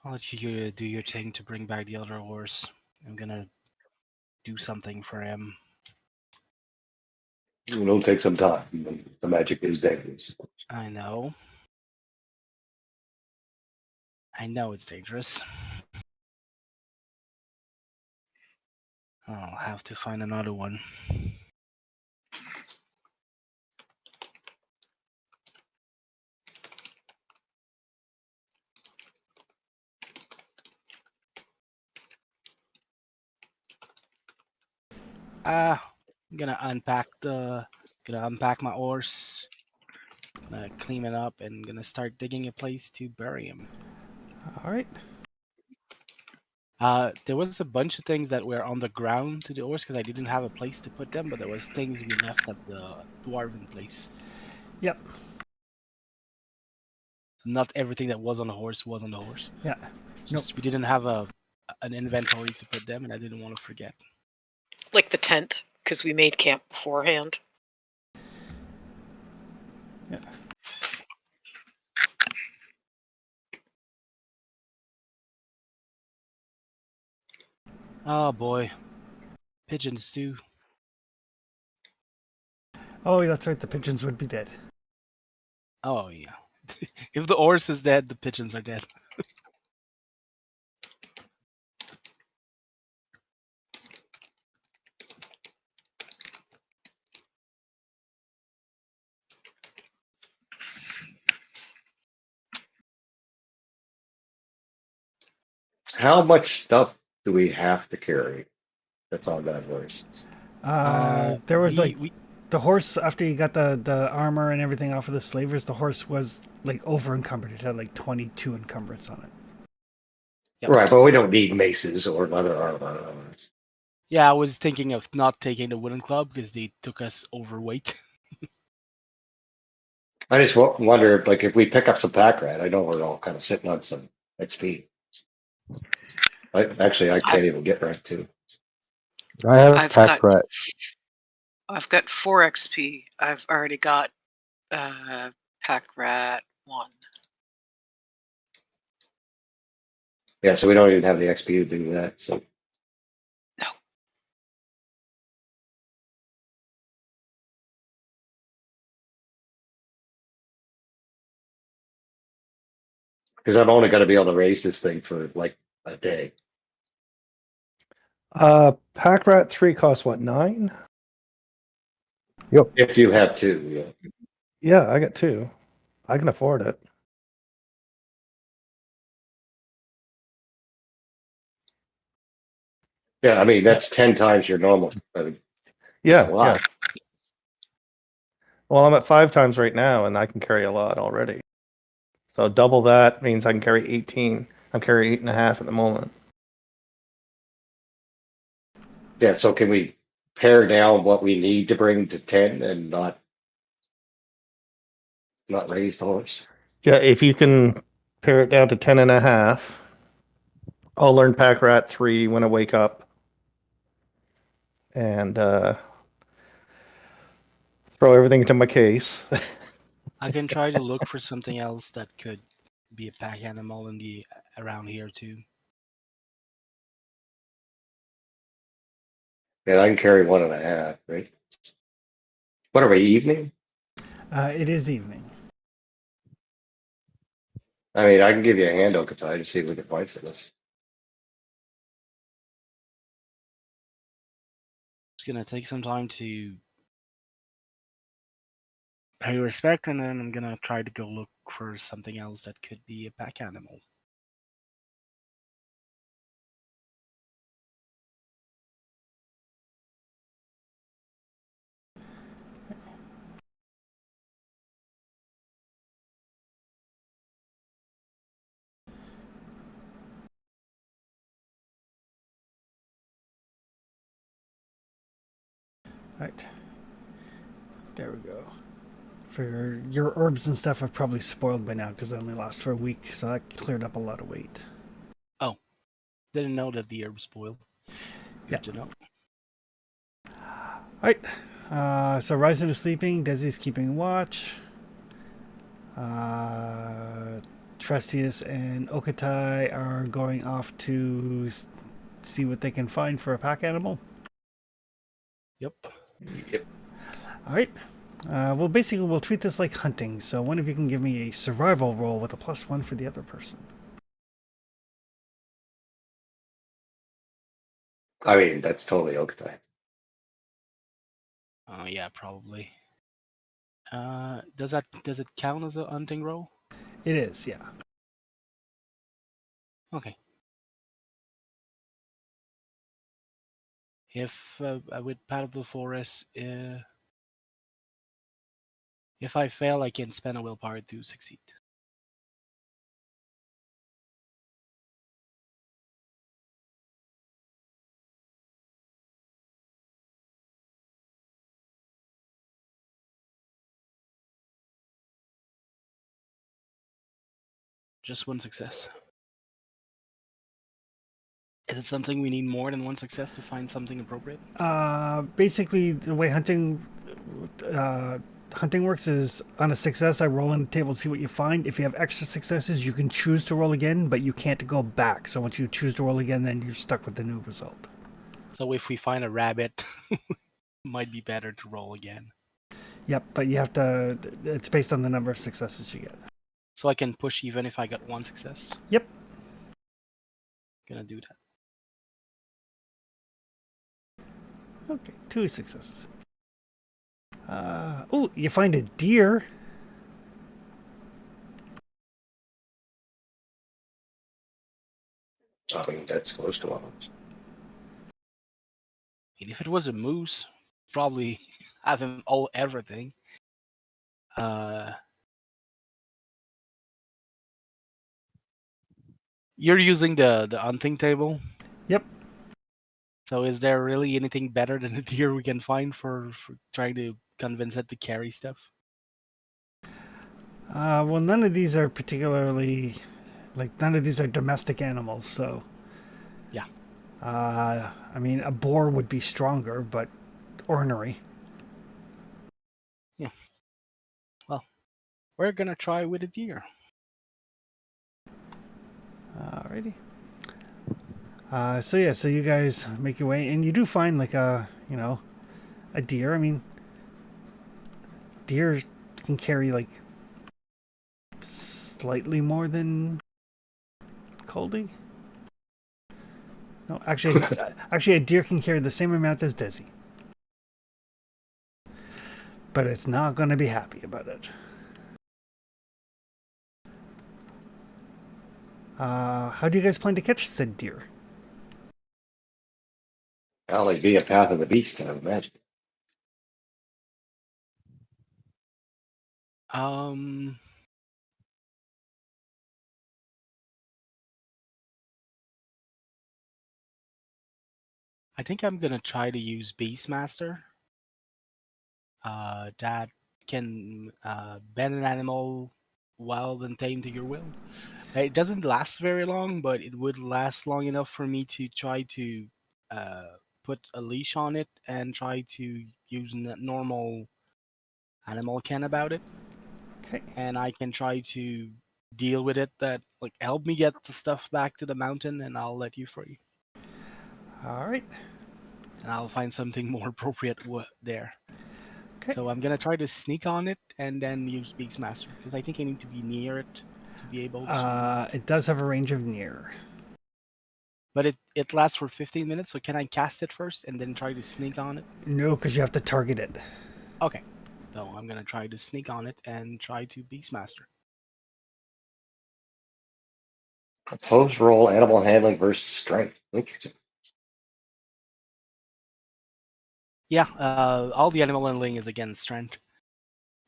I'll let you do your thing to bring back the other horse. I'm gonna do something for him. It'll take some time. The magic is dangerous. I know. I know it's dangerous. I'll have to find another one. Ah, gonna unpack my horse, gonna clean it up, and gonna start digging a place to bury him. All right. There was a bunch of things that were on the ground to the horse because I didn't have a place to put them, but there was things we left at the dwarven place. Yep. Not everything that was on the horse was on the horse. Yeah. Just we didn't have an inventory to put them, and I didn't want to forget. Like the tent, because we made camp beforehand. Yeah. Oh boy, pigeons too. Oh, yeah, that's right. The pigeons would be dead. Oh yeah. If the horse is dead, the pigeons are dead. How much stuff do we have to carry? That's on that horse. There was we the horse after you got the armor and everything off of the slavers. The horse was like over encumbered. It had like 22 encumbrance on it. Yep. Right, but we don't need maces or other armor. Yeah, I was thinking of not taking the wooden club because they took us overweight. I just wonder, like, if we pick up some pack rat, I know we're all kind of sitting on some XP. I can't even get rat too. I have I've pack got- rat. I've got 4 XP. I've already got Pack Rat 1. Yeah, so we don't even have the XP to do that. So No. because I'm only going to be able to raise this thing for like a day. Pack Rat 3 costs what, 9? If you have two, yeah. Yeah, I got 2. I can afford it. Yeah, I mean that's 10 times your normal. I mean, Yeah, it's a lot. yeah. Well, I'm at 5 times right now, and I can carry a lot already. So double that means I can carry 18. I'm carrying 8.5 at the moment. Yeah, so can we pare down what we need to bring to 10 and not raise the horse? Yeah, if you can pare it down to 10.5, I'll learn Pack Rat 3 when I wake up. And throw everything into my case. I can try to look for something else that could be a pack animal in the around here too. Yeah, I can carry 1.5, right? What are we, evening? It is evening. I mean, I can give you a hand Okatai to see if we can find some. It's gonna take some time to pay respect, and then I'm gonna try to go look for something else that could be a pack animal. Right. There we go. For your herbs and stuff have probably spoiled by now because they only last for a week, so that cleared up a lot of weight. Didn't know that the herb spoiled. Good Yeah. to know. Alright. So Ryzen is sleeping, Desi's keeping watch. Trustius and Okatai are going off to see what they can find for a pack animal. Yep. Yep. Alright. Well, basically, we'll treat this like hunting, so one of you can give me a survival roll with a +1 for the other person. I mean, that's totally Okatai. Oh yeah, probably. Does it count as a hunting roll? It is, yeah. Okay. If with Path of the Forest, if I fail, I can spend a willpower to succeed. Just one success. Is it something we need more than one success to find something appropriate? Basically, the way hunting works is on a success, I roll on the table and see what you find. If you have extra successes, you can choose to roll again, but you can't go back. So once you choose to roll again, then you're stuck with the new result. So if we find a rabbit, might be better to roll again. Yep, but you have to. It's based on the number of successes you get. So I can push even if I got one success. Yep. Gonna do that. Okay, 2 successes. Oh, you find a deer. I mean, that's close to us. And if it was a moose, probably have him everything. You're using the hunting table. Yep. So is there really anything better than a deer we can find for trying to convince it to carry stuff? Well, none of these are particularly, none of these are domestic animals, so. Yeah. I mean, a boar would be stronger, but ornery. Yeah. Well, we're gonna try with a deer. Alrighty. So you guys make your way, and you do find a deer. I mean, deer can carry slightly more than Coldy. No, actually, a deer can carry the same amount as Desi, but it's not going to be happy about it. How do you guys plan to catch said deer? Probably be a Path of the Beast, I would imagine. I think I'm gonna try to use Beastmaster. That can bend an animal wild and tame to your will. It doesn't last very long, but it would last long enough for me to try to put a leash on it and try to use normal animal can about it. Okay. And I can try to deal with it. That help me get the stuff back to the mountain, and I'll let you free. All right. And I'll find something more appropriate there. Okay. So I'm gonna try to sneak on it and then use Beastmaster because I think I need to be near it to be able to. It does have a range of near. But it lasts for 15 minutes, so can I cast it first and then try to sneak on it? No, because you have to target it. Okay. So I'm gonna try to sneak on it and try to Beastmaster. Opposed roll animal handling versus strength. Interesting. Yeah, all the animal handling is against strength.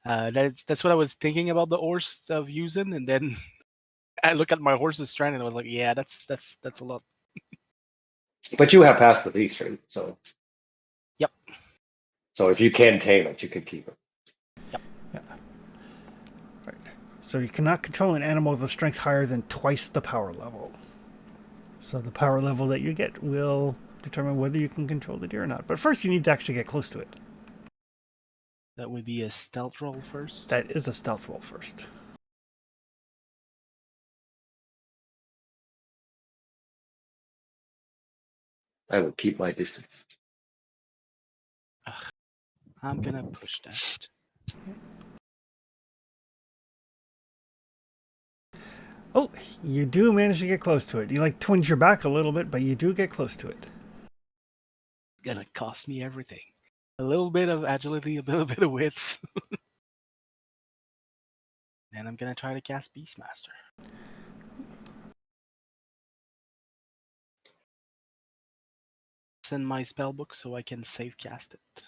That's what I was thinking about the horse of using, and then I look at my horse's strength and I was like, yeah, that's a lot. But you have Path of the Beast, right? So. Yep. So if you can tame it, you could keep it. Yep. Yeah. Right. So you cannot control an animal with a strength higher than twice the power level. So the power level that you get will determine whether you can control the deer or not. But first, you need to actually get close to it. That would be a stealth roll first. That is a stealth roll first. I will keep my distance. Ugh, I'm gonna push that. Oh, you do manage to get close to it. You twinge your back a little bit, but you do get close to it. Gonna cost me everything. A little bit of agility, a little bit of wits. And I'm gonna try to cast Beastmaster. in my spell book so I can save cast it.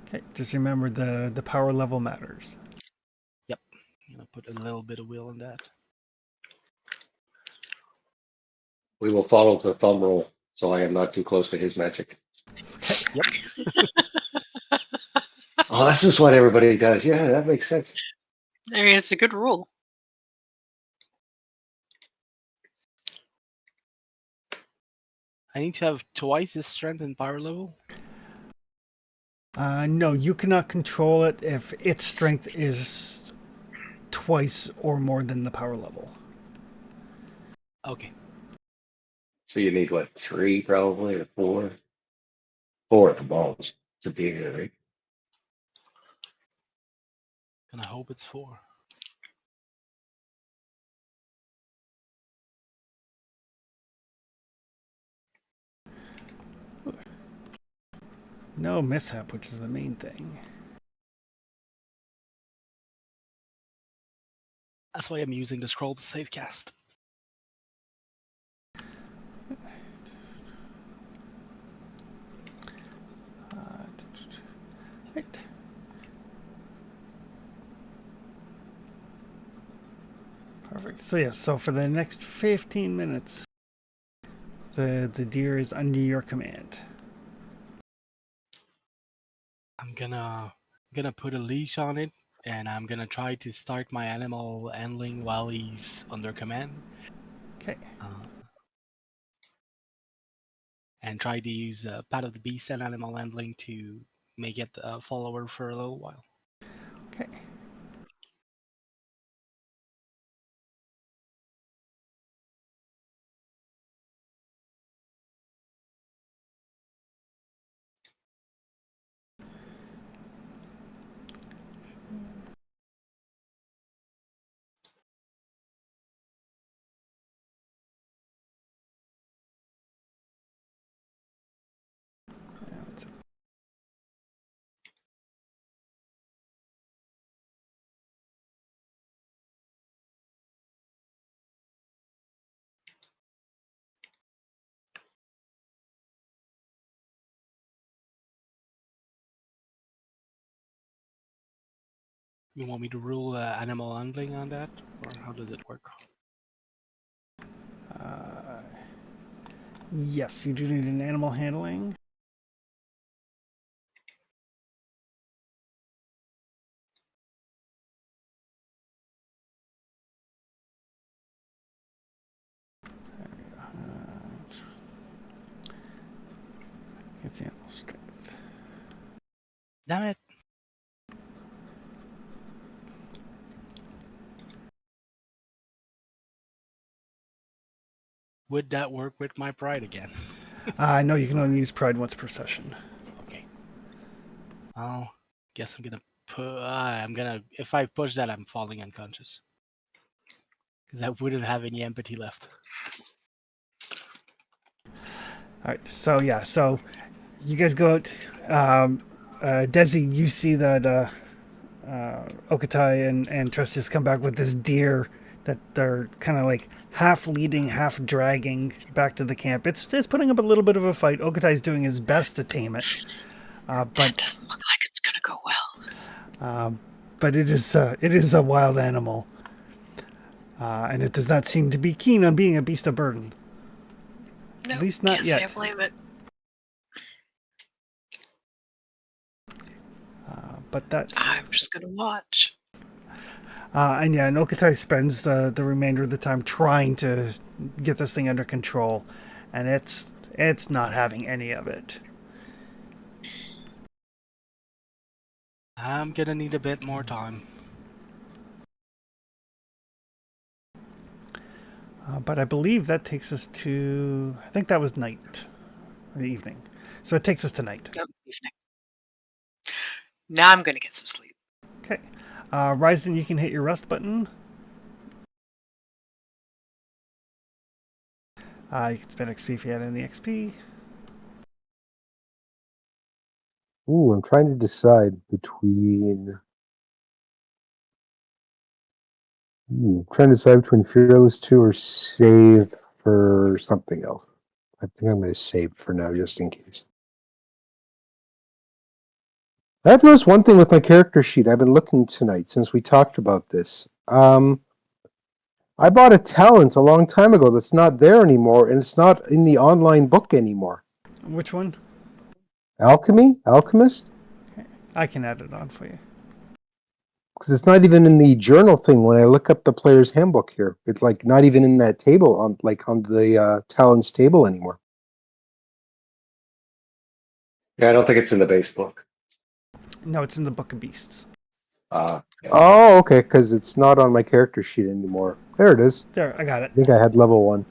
Okay, just remember the power level matters. I'm gonna put a little bit of will in that. We will follow the thumb rule, so I am not too close to his magic. Okay. Yep. Oh, this is what everybody does. Yeah, that makes sense. I mean, it's a good rule. I need to have twice his strength and power level. No, you cannot control it if its strength is twice or more than the power level. Okay. So you need what, 3 probably, or 4? 4 at the most. It's a deal, right? And I hope it's 4. No mishap, which is the main thing. That's why I'm using the scroll to save cast. Right. Perfect. So yeah, so for the next 15 minutes, the deer is under your command. I'm gonna put a leash on it, and I'm gonna try to start my animal handling while he's under command. Okay. And try to use Path of the Beast and animal handling to make it a follower for a little while. Okay. You want me to rule animal handling on that, or how does it work? Yes, you do need an animal handling. It's animal strength. Damn it! Would that work with my pride again? No, you can only use pride once per session. Okay. Oh, guess I'm gonna put. If I push that, I'm falling unconscious. Because I wouldn't have any empathy left. All right. So yeah. So you guys go out. Desi, you see that Okatai and Trustus come back with this deer that they're kind of like half leading, half dragging back to the camp. It's putting up a little bit of a fight. Okatai's doing his best to tame it, That but doesn't look like it's gonna go well. but it is a wild animal, and it does not seem to be keen on being a beast of burden. No, least not can't yet. say I blame it. But that I'm just gonna watch. and yeah, and Okatai spends the remainder of the time trying to get this thing under control, and it's not having any of it. I'm gonna need a bit more time. But I believe that takes us to, I think that was night, the evening. So it takes us to night. That was evening. Now I'm gonna get some sleep. Okay. Ryzen, you can hit your rest button. You can spend XP if you had any XP. Ooh, I'm trying to decide between. Trying to decide between Fearless 2 or Save for something else. I think I'm going to save for now, just in case. I've noticed one thing with my character sheet. I've been looking tonight since we talked about this. I bought a talent a long time ago that's not there anymore, and it's not in the online book anymore. Which one? Alchemist? I can add it on for you. Because it's not even in the journal thing when I look up the player's handbook here. It's like not even in that table on the talents table anymore. Yeah, I don't think it's in the base book. No, it's in the Book of Beasts. Yeah. Oh, okay, because it's not on my character sheet anymore. There it is. There, I got it. I think I had level 1.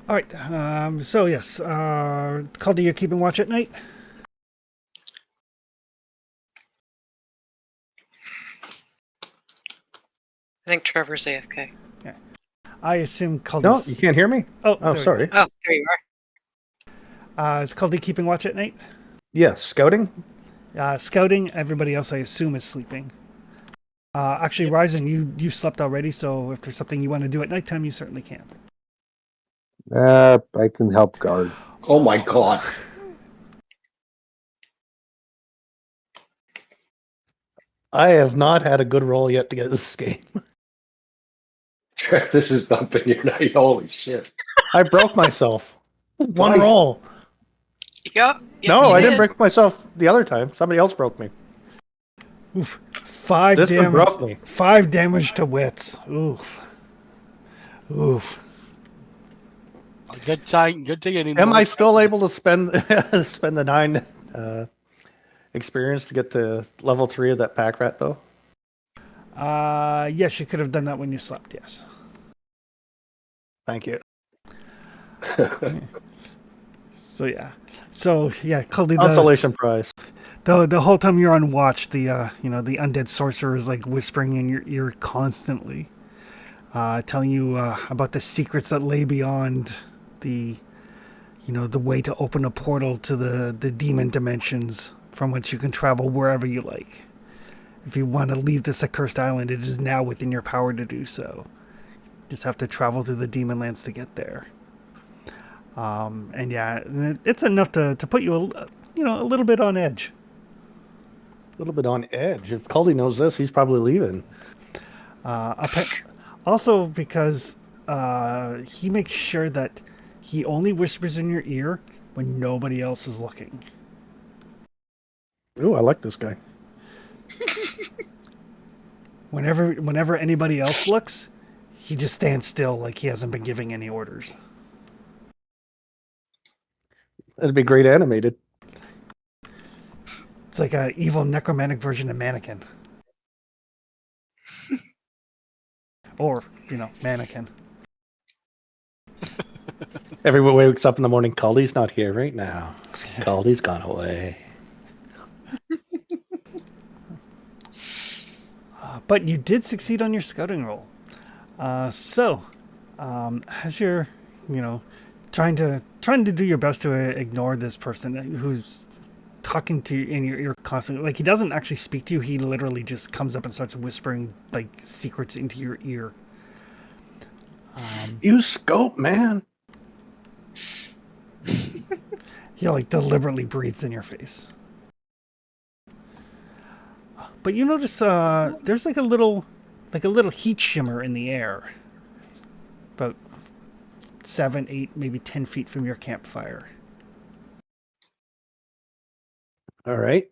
All right. So yes, Caldy, you're keeping watch at night. I think Trevor's AFK. I assume Caldy. No, you can't hear me? Oh, Oh, there we sorry. Oh, there you are. Is Caldy keeping watch at night? Yes, scouting? Scouting. Everybody else, I assume, is sleeping. Actually, Ryzen, you slept already. So if there's something you want to do at nighttime, you certainly can. I can help guard. Oh my god. I have not had a good roll yet to get this game. Trev, this has not been your night. Holy shit. I broke myself. One Twice. roll. Yeah. No, you I didn't did. break myself the other time. Somebody else broke me. Oof. 5 This one damage. broke me. 5 damage to wits. Oof. Oof. Good thing I didn't. Am know I it. still able to spend spend the 9 experience to get to level 3 of that pack rat though? Yes, you could have done that when you slept. Yes. Thank you. So yeah. Caldy, Consolation prize. the whole time you're on watch, the the undead sorcerer is like whispering in your ear constantly, telling you about the secrets that lay beyond the way to open a portal to the demon dimensions from which you can travel wherever you like. If you want to leave this accursed island, it is now within your power to do so. You just have to travel through the demon lands to get there. And yeah, it's enough to put you a little bit on edge. A little bit on edge. If Caldy knows this, he's probably leaving. Also because he makes sure that he only whispers in your ear when nobody else is looking. Ooh, I like this guy. Whenever anybody else looks, he just stands still like he hasn't been giving any orders. That'd be great animated. It's like an evil necromantic version of Mannequin. Or, Mannequin. Everyone wakes up in the morning. Caldy's not here right now. Caldy's gone away. But you did succeed on your scouting roll. As you're, trying to do your best to ignore this person who's talking to you in your ear constantly. Like, he doesn't actually speak to you. He literally just comes up and starts whispering like secrets into your ear. Use scope, man. He like deliberately breathes in your face. But you notice there's like a little heat shimmer in the air. About 7, 8, maybe 10 feet from your campfire. All right.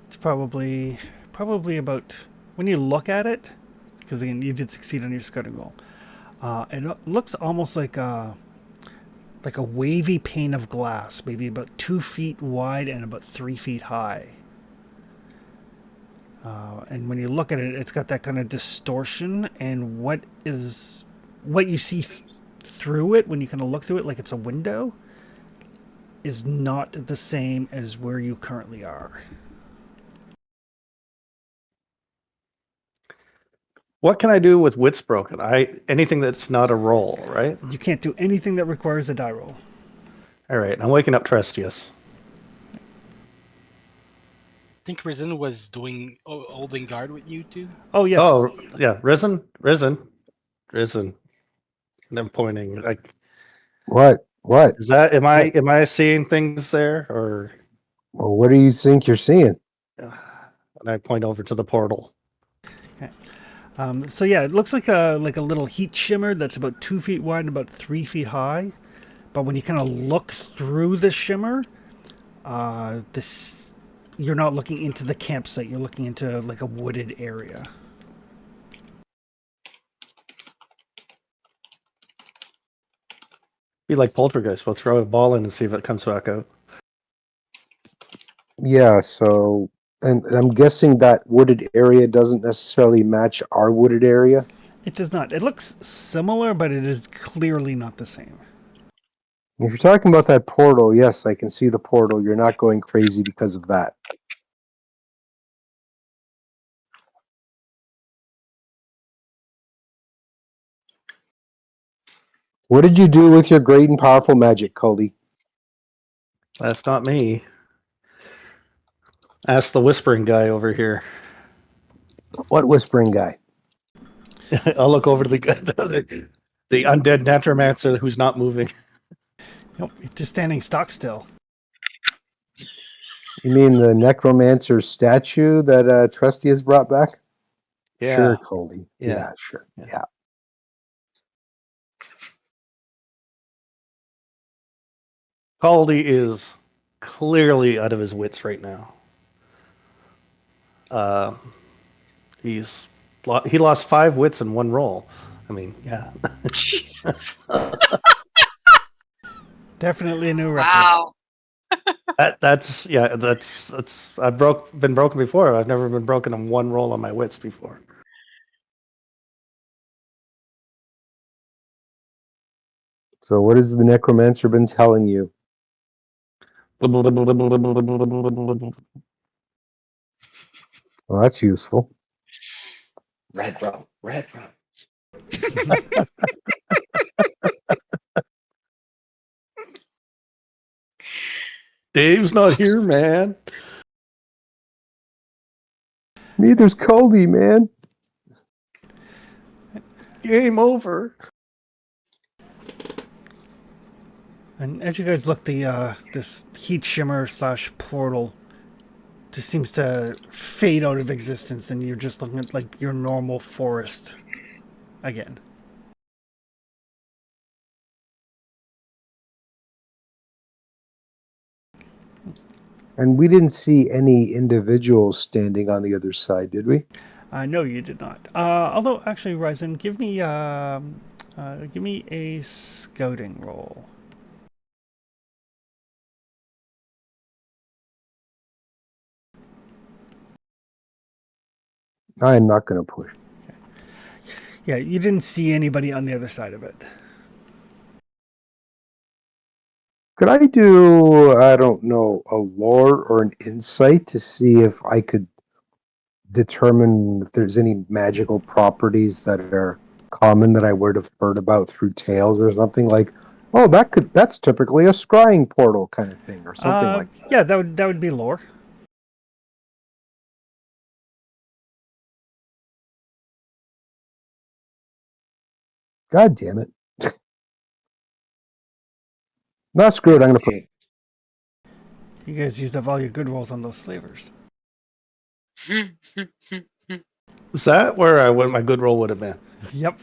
It's probably about, when you look at it, because again you did succeed on your scouting roll. It looks almost like a wavy pane of glass, maybe about 2 feet wide and about 3 feet high. And when you look at it, it's got that kind of distortion, and what you see through it when you kind of look through it like it's a window is not the same as where you currently are. What can I do with wits broken? Anything that's not a roll, right? You can't do anything that requires a die roll. All right. I'm waking up Trestius. think Risen was doing holding guard with you too. Oh yes. Oh yeah, risen. And I'm pointing. Like, What? is that? Am I seeing things there, or? Well, what do you think you're seeing? And I point over to the portal. So yeah, it looks like a little heat shimmer that's about 2 feet wide and about 3 feet high. But when you kind of look through the shimmer, this you're not looking into the campsite. You're looking into like a wooded area. Be like poltergeist. We'll throw a ball in and see if it comes back out. Yeah, so and I'm guessing that wooded area doesn't necessarily match our wooded area. It does not. It looks similar, but it is clearly not the same. If you're talking about that portal, yes, I can see the portal. You're not going crazy because of that. What did you do with your great and powerful magic, Cody? That's not me. Ask the whispering guy over here. What whispering guy? I'll look over to the undead necromancer who's not moving. Nope, it's just standing stock still. You mean the necromancer statue that Trusty has brought back? Yeah. Sure, Cody. Yeah. Yeah, sure. Yeah. Yeah. Caldy is clearly out of his wits right now. He lost 5 wits in one roll. I mean, yeah. Jesus. Definitely a new record. Wow. That's I've been broken before. I've never been broken in one roll on my wits before. So what has the necromancer been telling you? Well, that's useful. Red rum, red rum. Dave's not here, man. Neither's Cody, man. Game over. And as you guys look, this heat shimmer / portal just seems to fade out of existence, and you're just looking at like your normal forest again. And we didn't see any individuals standing on the other side, did we? No, you did not. Although, actually, Ryzen, give me a scouting roll. I'm not going to push. Yeah, you didn't see anybody on the other side of it. Could I do, I don't know, a lore or an insight to see if I could determine if there's any magical properties that are common that I would have heard about through tales or something like, oh, that's typically a scrying portal kind of thing or something like that. Yeah, that would be lore. God damn it. Not screwed. I'm going to put. You guys used up all your good rolls on those slavers. Is that where my good roll would have been? Yep.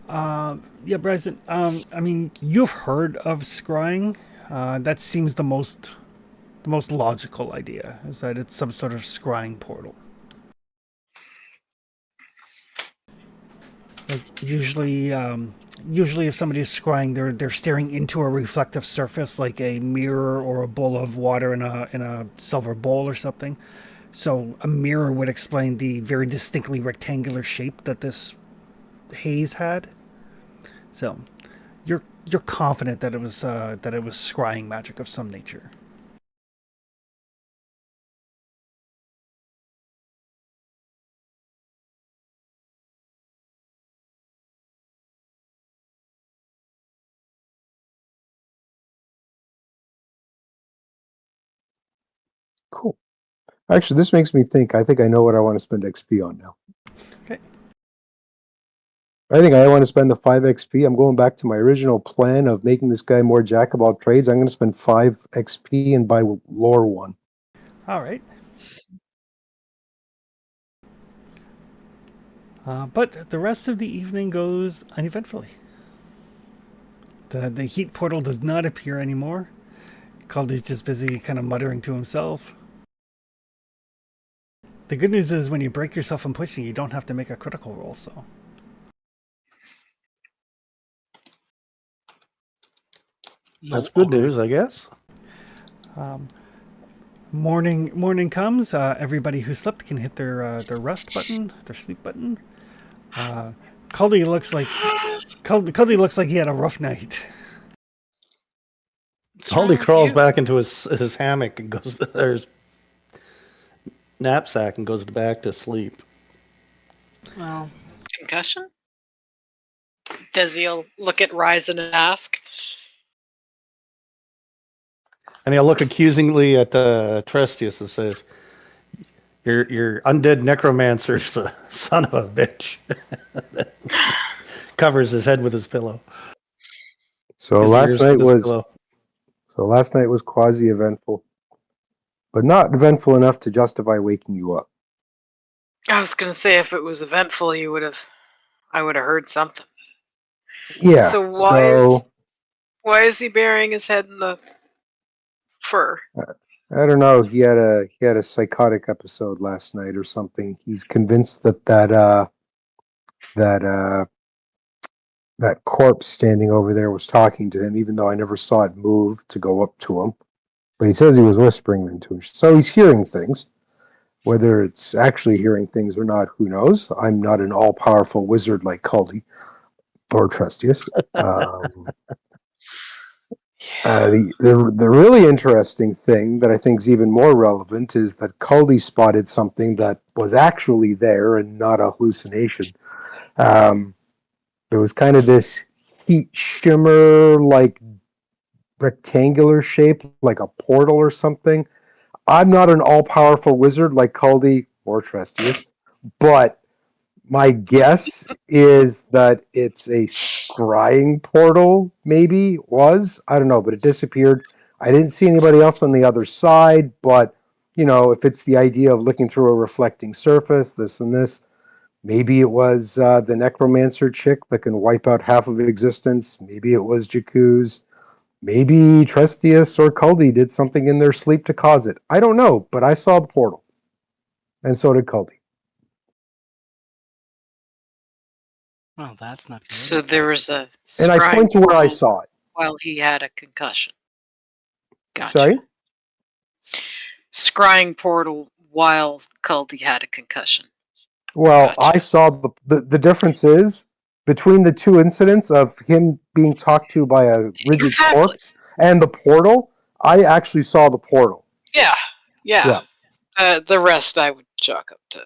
Yeah, Bryson. I mean, you've heard of scrying. That seems the most logical idea, is that it's some sort of scrying portal. Like usually if somebody's scrying, they're staring into a reflective surface, like a mirror or a bowl of water in a silver bowl or something. So a mirror would explain the very distinctly rectangular shape that this haze had. So you're confident that it was scrying magic of some nature. Cool. Actually, this makes me think. I think I know what I want to spend XP on now. Okay. I think I want to spend the 5 XP. I'm going back to my original plan of making this guy more jack of all trades. I'm going to spend 5 XP and buy lore 1. All right. But the rest of the evening goes uneventfully. The heat portal does not appear anymore. Caldy's just busy kind of muttering to himself. The good news is when you break yourself from pushing, you don't have to make a critical roll, so. That's good alright. news, I guess. Morning comes. Everybody who slept can hit their rest button, their sleep button. Caldy looks like he had a rough night. Caldy crawls back into his hammock and goes there's knapsack and goes back to sleep. Well, Concussion? Desi'll look at Ryzen and ask. And he'll look accusingly at Trestius and says, Your undead necromancer's a son of a bitch." Covers his head with his pillow. So His last ears night with his was pillow. quasi eventful, but not eventful enough to justify waking you up. I was gonna say if it was eventful, I would have heard something. Yeah. So why is he burying his head in the fur? I don't know. He had a psychotic episode last night or something. He's convinced that corpse standing over there was talking to him, even though I never saw it move to go up to him. But he says he was whispering them to him. So he's hearing things. Whether it's actually hearing things or not, who knows? I'm not an all-powerful wizard like Caldy or Trustius. The really interesting thing that I think is even more relevant is that Caldy spotted something that was actually there and not a hallucination. There was kind of this heat shimmer, like rectangular shape, like a portal or something. I'm not an all-powerful wizard like Caldy or Trustius, but my guess is that it's a scrying portal, maybe was. I don't know, but it disappeared. I didn't see anybody else on the other side, but if it's the idea of looking through a reflecting surface, this and this, maybe it was the necromancer chick that can wipe out half of existence. Maybe it was Jakuz. Maybe Trustius or Caldy did something in their sleep to cause it. I don't know, but I saw the portal. And so did Caldy. well, that's not good. So there was a And I scrying point to where I portal saw it. while he had a concussion. Gotcha. Sorry? Scrying portal while Caldy had a concussion. Well, Gotcha. I saw the difference is between the two incidents of him being talked to by a rigid Exactly. corpse and the portal. I actually saw the portal. Yeah. The rest I would chalk up to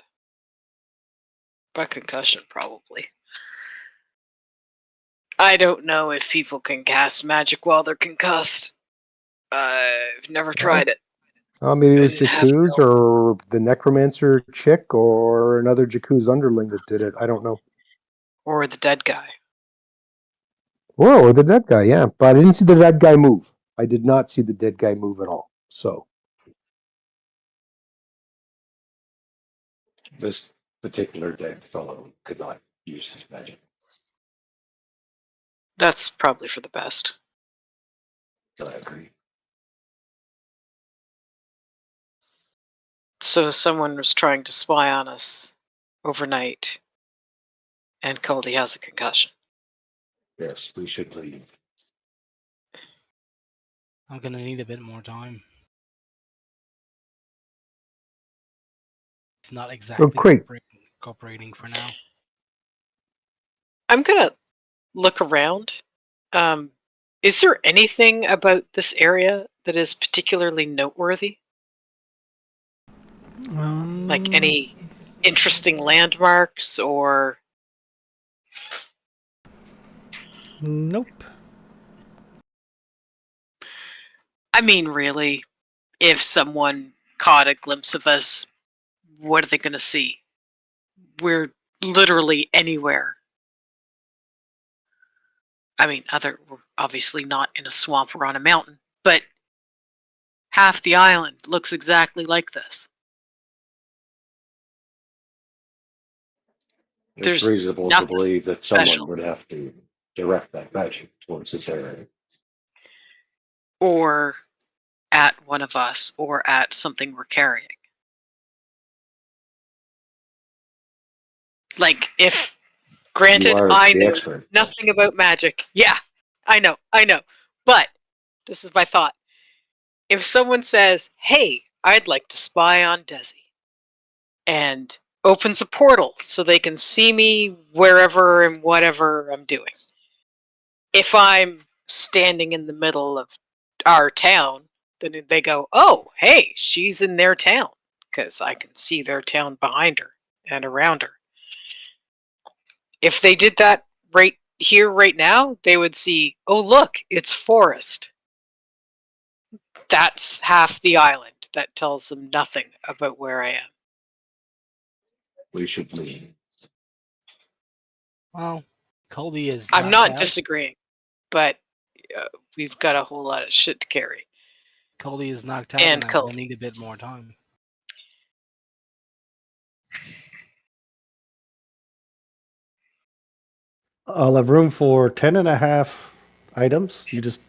a concussion, probably. I don't know if people can cast magic while they're concussed. I've never tried it. Maybe it was I have Jakuz or the necromancer chick or another Jakuz underling that did it. I don't know. Or the dead guy. Whoa, the dead guy, yeah. But I didn't see the dead guy move. I did not see the dead guy move at all. So This particular dead fellow could not use his magic. That's probably for the best. I agree. So someone was trying to spy on us overnight, and Caldy has a concussion. Yes, we should leave. I'm gonna need a bit more time. It's not exactly quick. cooperating for now. I'm gonna look around. Is there anything about this area that is particularly noteworthy? Like any interesting landmarks or... Nope. I mean, really, if someone caught a glimpse of us, what are they going to see? We're literally anywhere. I mean, we're obviously not in a swamp or on a mountain, but half the island looks exactly like this. It's There's reasonable to nothing believe that special. someone would have to direct that magic towards this area. Or at one of us, or at something we're carrying. Like, if, granted, You are I the know expert. nothing about magic. Yeah, I know. But this is my thought. If someone says, hey, I'd like to spy on Desi, and opens a portal so they can see me wherever and whatever I'm doing. If I'm standing in the middle of our town, then they go, oh, hey, she's in their town, because I can see their town behind her and around her. If they did that right here, right now, they would see, oh, look, it's forest. That's half the island. That tells them nothing about where I am. We should leave. Well, Cody is I'm knocked not out. disagreeing, but we've got a whole lot of shit to carry. Cody is knocked out, And and I'm Cody. gonna need a bit more time. I'll have room for 10.5 items. You just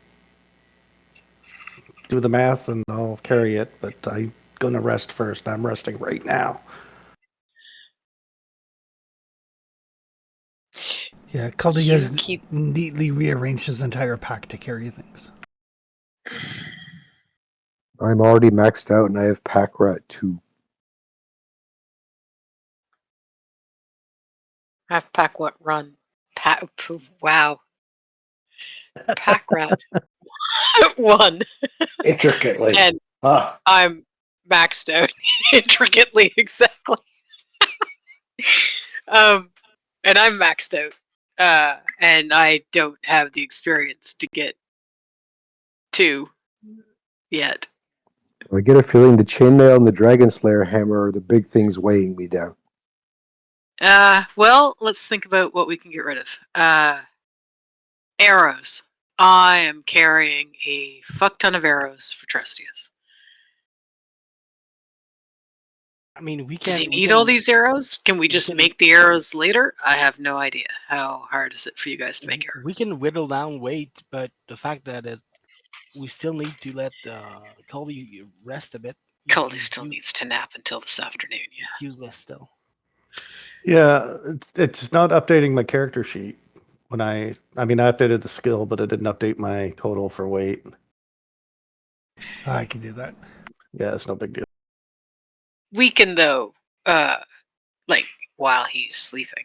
do the math and I'll carry it, but I'm going to rest first. I'm resting right now. Yeah, Caldy You has keep neatly rearranged his entire pack to carry things. I'm already maxed out and I have Pack Rat 2. half pack what run. Wow. Pack rat. 1. Intricately. And Ah, I'm maxed out intricately, exactly. And I'm maxed out. And I don't have the experience to get 2 yet. I get a feeling the chainmail and the Dragon Slayer hammer are the big things weighing me down. Well, let's think about what we can get rid of. Arrows. I am carrying a fuck ton of arrows for Trustius. I mean, we Does can. he need all these arrows? Can we just can- make the arrows later? I have no idea. How hard is it for you guys to make arrows? We can whittle down weight, but the fact that we still need to let Cody rest a bit. Caldy still needs to nap until this afternoon, yeah. It's useless still. Yeah, it's not updating my character sheet. When I updated the skill, but it didn't update my total for weight. I can do that. Yeah, it's no big deal. We can, though, like, while he's sleeping,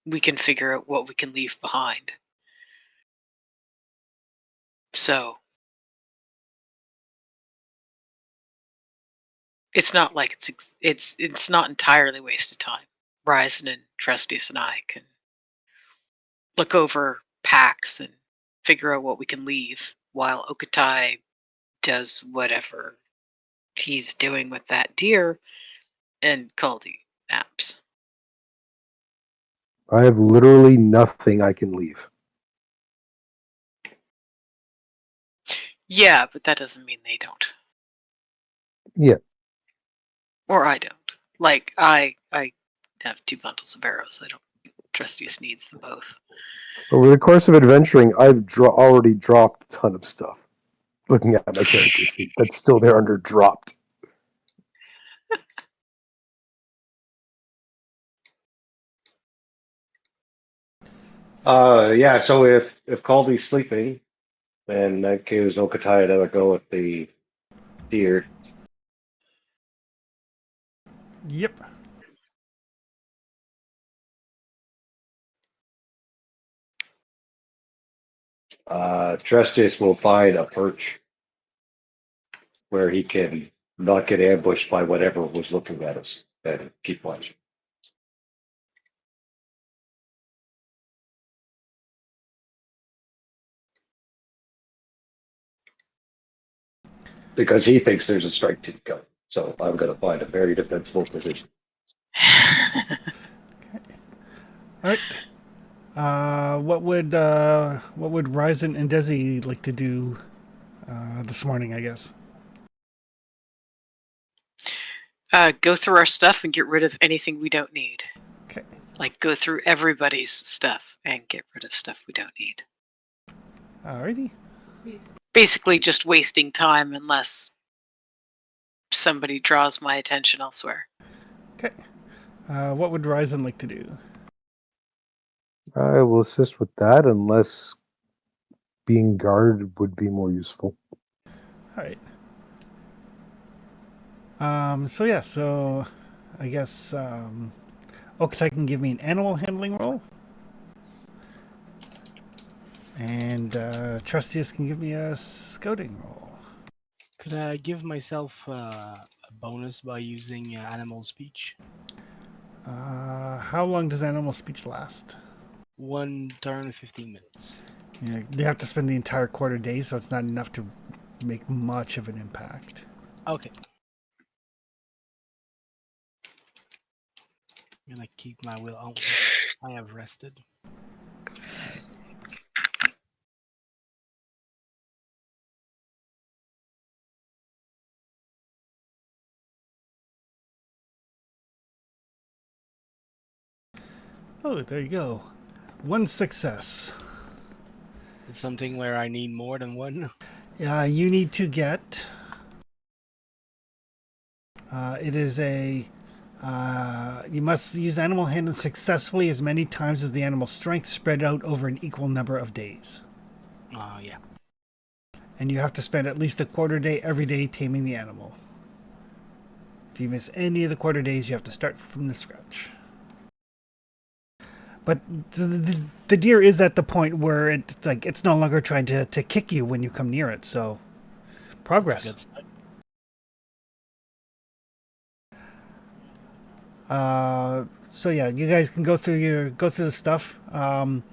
we can figure out what we can leave behind. So, it's not like it's not entirely wasted time. Ryzen and Trustius and I can look over packs and figure out what we can leave while Okatai does whatever he's doing with that deer and Caldy naps. I have literally nothing I can leave. Yeah, but that doesn't mean they don't. Yeah. Or I don't. Like, I have 2 bundles of arrows. I don't. Trustius needs them both. Over the course of adventuring, I've already dropped a ton of stuff. Looking at my character sheet, that's still there under dropped. yeah. So if Caldy's sleeping, then that gives Okatai another go at the deer. Yep. Trestus will find a perch where he can not get ambushed by whatever was looking at us and keep watching. because he thinks there's a strike team coming. So I'm going to find a very defensible position. All right. What would Ryzen and Desi like to do this morning? I guess. Go through our stuff and get rid of anything we don't need. Okay. Like go through everybody's stuff and get rid of stuff we don't need. Alrighty. Basically just wasting time unless somebody draws my attention elsewhere. Okay. What would Ryzen like to do? I will assist with that unless being guard would be more useful. All right. So I guess Okatai can give me an animal handling roll, and Trustius can give me a scouting roll. Could I give myself a bonus by using animal speech? How long does animal speech last? 1 turn, 15 minutes. Yeah, they have to spend the entire quarter day, so it's not enough to make much of an impact. Okay. I'm gonna keep my will on. I have rested. Oh, there you go. 1 success. It's something where I need more than one. You need to get. It is a. You must use animal handling successfully as many times as the animal's strength spread out over an equal number of days. Yeah. And you have to spend at least a quarter day every day taming the animal. If you miss any of the quarter days, you have to start from the scratch. But the deer is at the point where it's no longer trying to kick you when you come near it. So, progress. That's good. So yeah, you guys can go through the stuff. The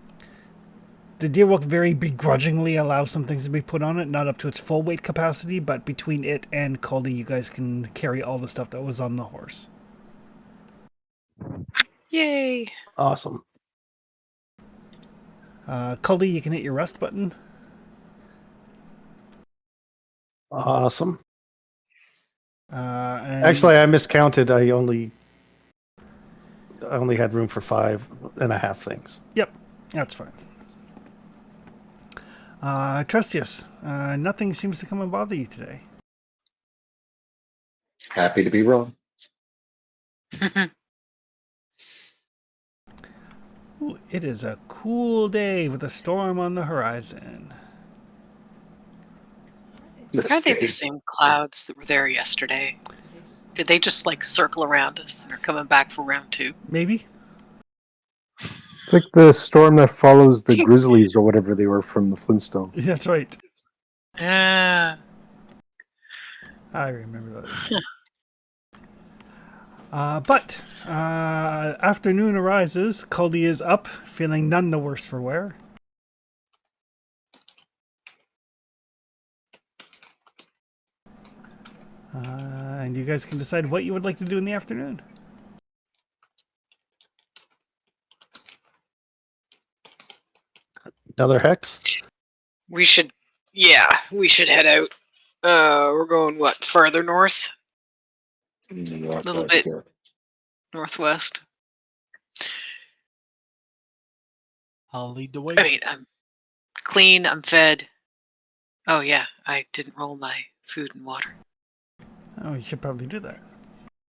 deer will very begrudgingly allow some things to be put on it, not up to its full weight capacity, but between it and Caldy, you guys can carry all the stuff that was on the horse. Yay! Awesome. Caldy, you can hit your rest button. Awesome. And Actually, I miscounted. I only had room for 5.5 things. Yep, that's fine. Trustius, nothing seems to come and bother you today. Happy to be wrong. Ooh, it is a cool day with a storm on the horizon. Are they the same clouds that were there yesterday? Did they just like circle around us and are coming back for round 2? Maybe? It's like the storm that follows the Grizzlies or whatever they were from the Flintstones. That's right. Ah. I remember those. But afternoon arises. Caldy is up, feeling none the worse for wear. And you guys can decide what you would like to do in the afternoon. Another hex? We should head out. We're going what, further north? Little bit. Here. Northwest. I'll lead the way. I mean, I'm clean, I'm fed. Oh yeah, I didn't roll my food and water. Oh, you should probably do that.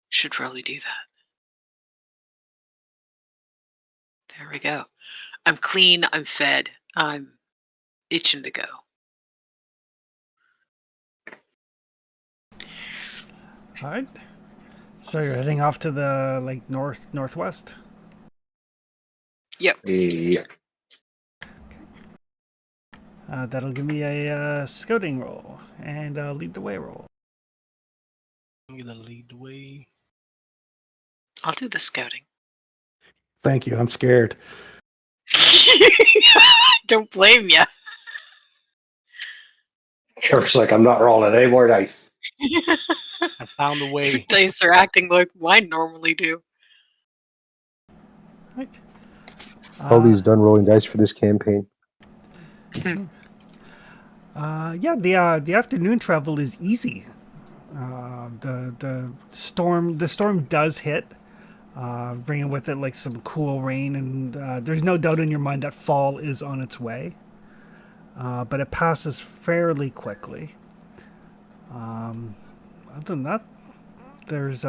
Should probably do that. There we go. I'm clean, I'm fed. I'm itching to go. All right. So you're heading off to the northwest. Yeah. That'll give me a scouting roll and a lead the way roll. I'm gonna lead the way. I'll do the scouting. Thank you. I'm scared. Don't blame ya. Turk's like, I'm not rolling any more dice. I found a way. Dice are acting like mine normally do. Right. Cody's done rolling dice for this campaign. Yeah, the afternoon travel is easy. The storm does hit, bringing with it like some cool rain, and there's no doubt in your mind that fall is on its way. But it passes fairly quickly. Other than that, there's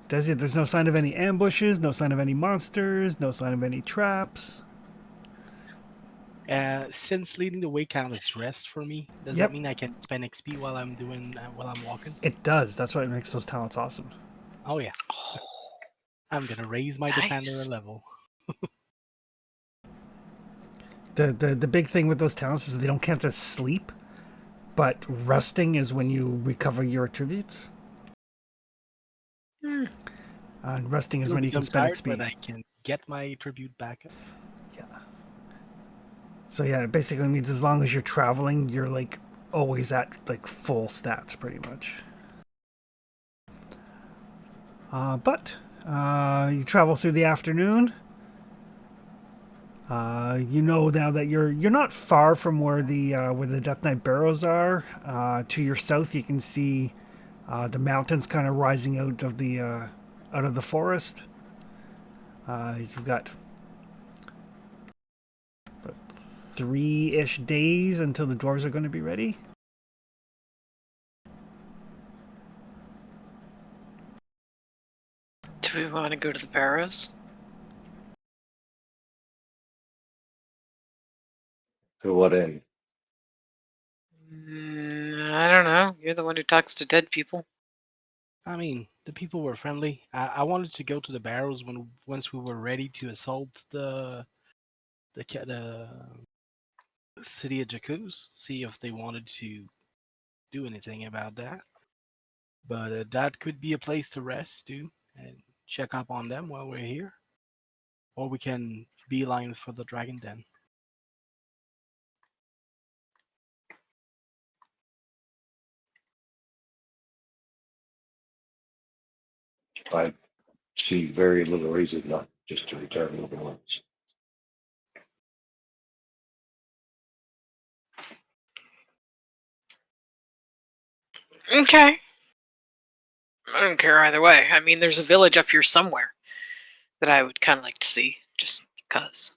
there's no sign of any ambushes, no sign of any monsters, no sign of any traps. Since leading the way count as rest for me, does Yep. that mean I can spend XP while I'm walking? It does. That's what makes those talents awesome. Oh yeah, I'm gonna raise my defender Nice. a level. The big thing with those talents is they don't count as sleep, but resting is when you recover your attributes. Hmm. And resting is Still when you can become spend tired, XP. but I can get my tribute back up. Yeah. So yeah, it basically means as long as you're traveling, you're like always at like full stats pretty much. But you travel through the afternoon. You know now that you're not far from where the Death Knight Barrows are. To your south, you can see the mountains kind of rising out of the forest. You've got 3-ish days until the dwarves are going to be ready. Do we want to go to the Barrows? To what end? I don't know. You're the one who talks to dead people. I mean, the people were friendly. I wanted to go to the barrows once we were ready to assault the city of Jakuz, see if they wanted to do anything about that. But that could be a place to rest too and check up on them while we're here, or we can beeline for the Dragon Den. I see very little reason not just to return to the ones. Okay. I don't care either way. I mean, there's a village up here somewhere that I would kind of like to see, just because.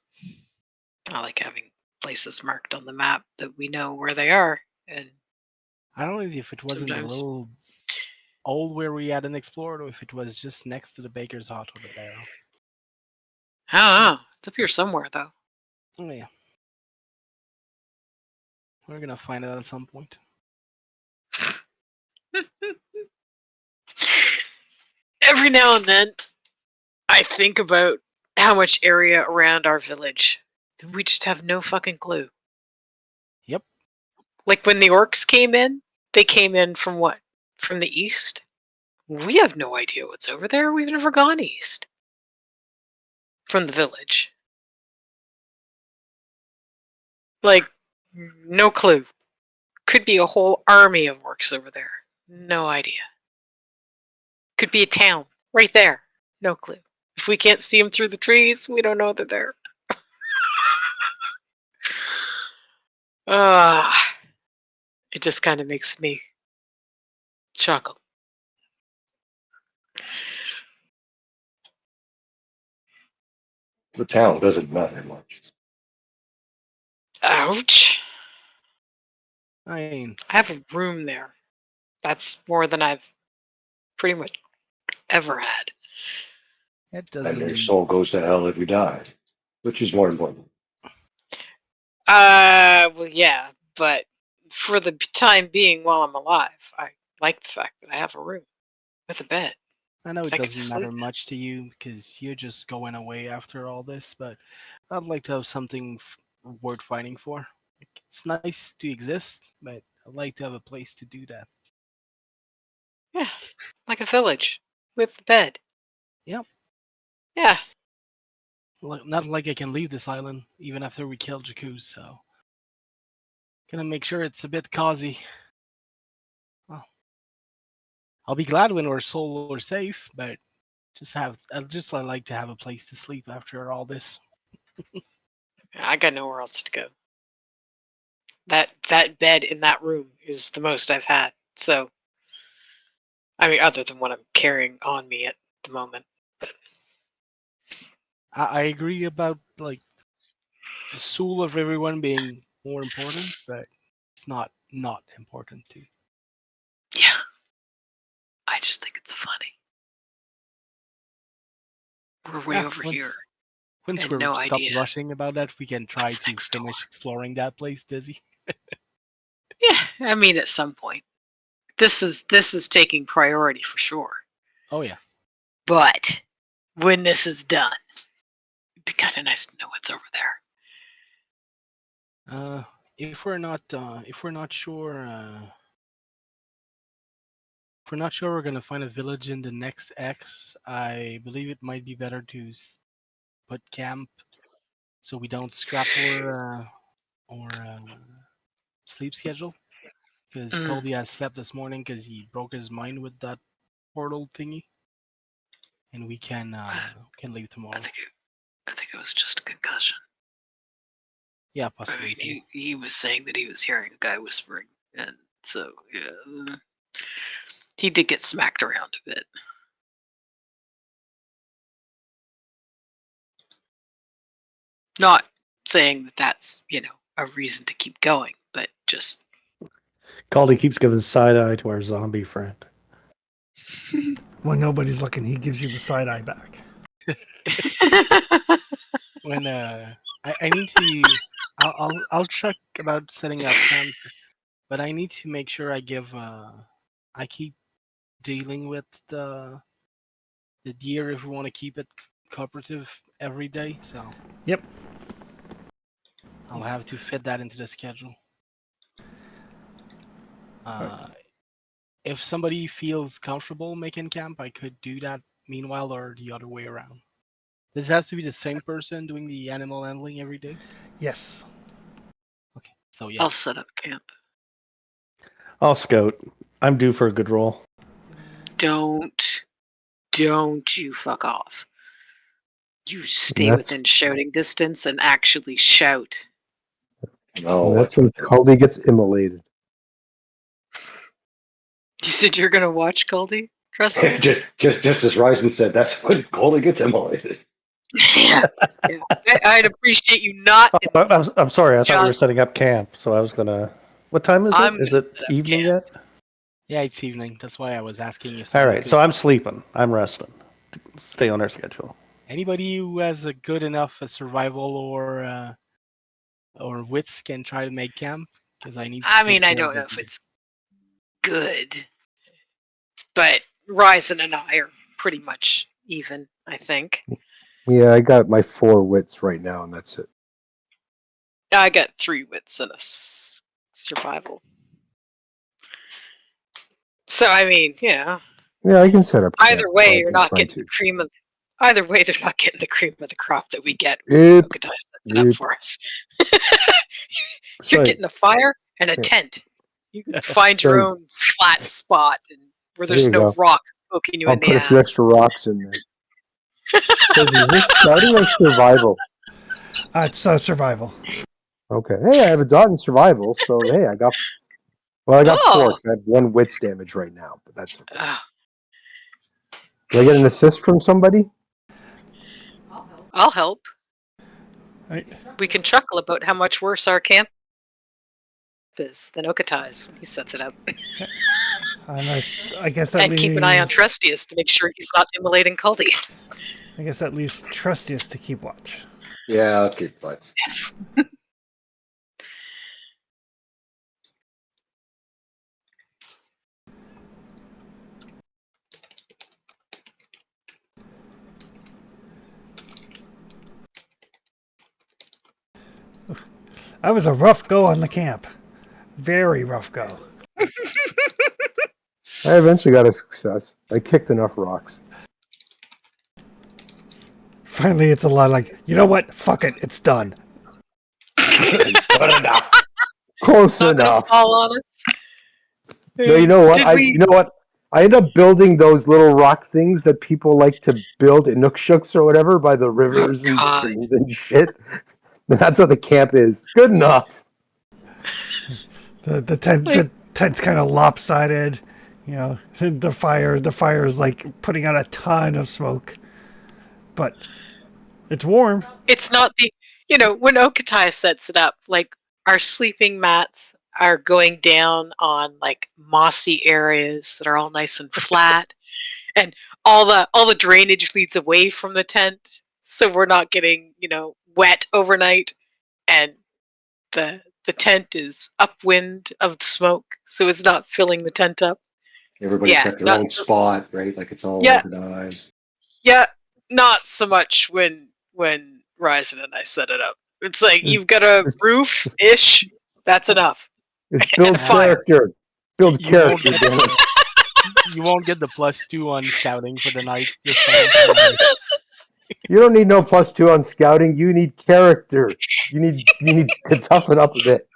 I like having places marked on the map that we know where they are. And I don't know if it wasn't a sometimes, little old where we hadn't explored, or if it was just next to the baker's hut or the barrow. I don't know. It's up here somewhere, though. Oh yeah, we're gonna find out at some point. Every now and then, I think about how much area around our village that we just have no fucking clue. Yep. Like when the orcs came in, they came in from what? From the east? We have no idea what's over there. We've never gone east from the village. Like, no clue. Could be a whole army of orcs over there. No idea. Could be a town right there. No clue. If we can't see them through the trees, we don't know they're there. It just kind of makes me chuckle. The town doesn't matter much. Ouch. I mean, I have a room there. That's more than I've pretty much ever had. it And your doesn't. soul goes to hell if you die, which is more important. Well, yeah, but for the time being while I'm alive, I like the fact that I have a room with a bed. I know it I get to doesn't matter sleep. much to you because you're just going away after all this, but I'd like to have something worth fighting for. Like, it's nice to exist, but I'd like to have a place to do that. Yeah, like a village with a bed. Yep. Yeah, Not like I can leave this island even after we kill Jakku, so Gonna make sure it's a bit cozy. Well, I'll be glad when we're solo or safe, but I like to have a place to sleep after all this. I got nowhere else to go. That bed in that room is the most I've had. So, I mean, other than what I'm carrying on me at the moment. I agree about like the soul of everyone being more important, but it's not important too. Yeah. I just think it's funny. We're way over here. Once and we're no stopped idea rushing about that, we can try what's to next finish door. exploring that place, Dizzy. Yeah, I mean, at some point. This is taking priority for sure. Oh yeah. But when this is done, it'd be kind of nice to know what's over there. If we're not sure, if we're not sure we're gonna find a village in the next X, I believe it might be better to put camp so we don't scrap our sleep schedule. Because Mm. Colby has slept this morning because he broke his mind with that portal thingy, and we can leave tomorrow. I think it was just a concussion. Yeah, I possibly. mean, he was saying that he was hearing a guy whispering, and so yeah, he did get smacked around a bit. Not saying that that's a reason to keep going, but just Caldy keeps giving side eye to our zombie friend. When nobody's looking, he gives you the side eye back. When I need to, I'll check about setting up camp, but I need to make sure I keep dealing with the deer if we want to keep it cooperative every day. So Yep. I'll have to fit that into the schedule. If somebody feels comfortable making camp, I could do that meanwhile, or the other way around. Does it have to be the same person doing the animal handling every day? Yes. Okay, so yeah. I'll set up camp. I'll scout. I'm due for a good roll. Don't you fuck off. You stay That's- within shouting distance and actually shout. No, That's when Caldy gets immolated. You said you're gonna watch Goldie? Trusters? just as Ryzen said, that's when Goldie gets immolated. Yeah. I'd appreciate you not. I'm sorry. I thought we were Just- setting up camp, so I was gonna. What time is I'm it? Is gonna it set up evening camp. yet? Yeah, it's evening. That's why I was asking if All somebody right. could- So I'm sleeping. I'm resting. Stay on our schedule. Anybody who has a good enough survival or wits can try to make camp, because I need to I take mean, I care don't of know the if deer. it's good, but Ryzen and I are pretty much even, I think. Yeah, I got my 4 wits right now, and that's it. I got 3 wits and a survival. So, I mean, Yeah, I can set up. either camp, way, but you're I've been not trying getting the cream of. Either way, they're not getting the cream of the crop that we get. Yep. Okatai sets it up Yep. for us. You're Sorry. getting a fire and a Yeah. tent. You can find your Sorry. own flat spot where There there's you no go. rocks poking you I'll in the put a few ass. extra rocks in there. Is this scouting or survival? It's survival. Okay. Hey, I have a dot in survival, so hey, I got 4 Oh. 'cause I have 1 wits damage right now, but that's okay. Ah, Do I get an assist from somebody? I'll help. Right. We can chuckle about how much worse our camp is than Okatai's when he sets it up. And I guess that And leaves. keep an eye on Trustius to make sure he's not immolating Culdy. I guess that leaves Trustius to keep watch. Yeah, I'll keep fine. Yes. That was a rough go on the camp. Very rough go. I eventually got a success. I kicked enough rocks. Finally, it's a lot like, you know what? Fuck it. It's done. Good enough. Close Not gonna enough. fall on us. No, you know what? Did You we? know what? I end up building those little rock things that people like to build in Nookshuks or whatever by the rivers and God. streams and shit. That's what the camp is. Good enough. The tent's kind of lopsided. You know, the fire is like putting out a ton of smoke, but it's warm. It's not the, when Okatai sets it up, like our sleeping mats are going down on like mossy areas that are all nice and flat, and all the drainage leads away from the tent, so we're not getting wet overnight, and the tent is upwind of the smoke, so it's not filling the tent up. Everybody's Yeah, got their not own spot, right? Like it's all Yeah. organized. Yeah, not so much when Ryzen and I set it up. It's like you've got a roof-ish. That's enough. It's build Fire. character. Build You won't character, damn it. You won't get the +2 on scouting for the night this time. You don't need no +2 on scouting. You need character. You need to toughen up a bit.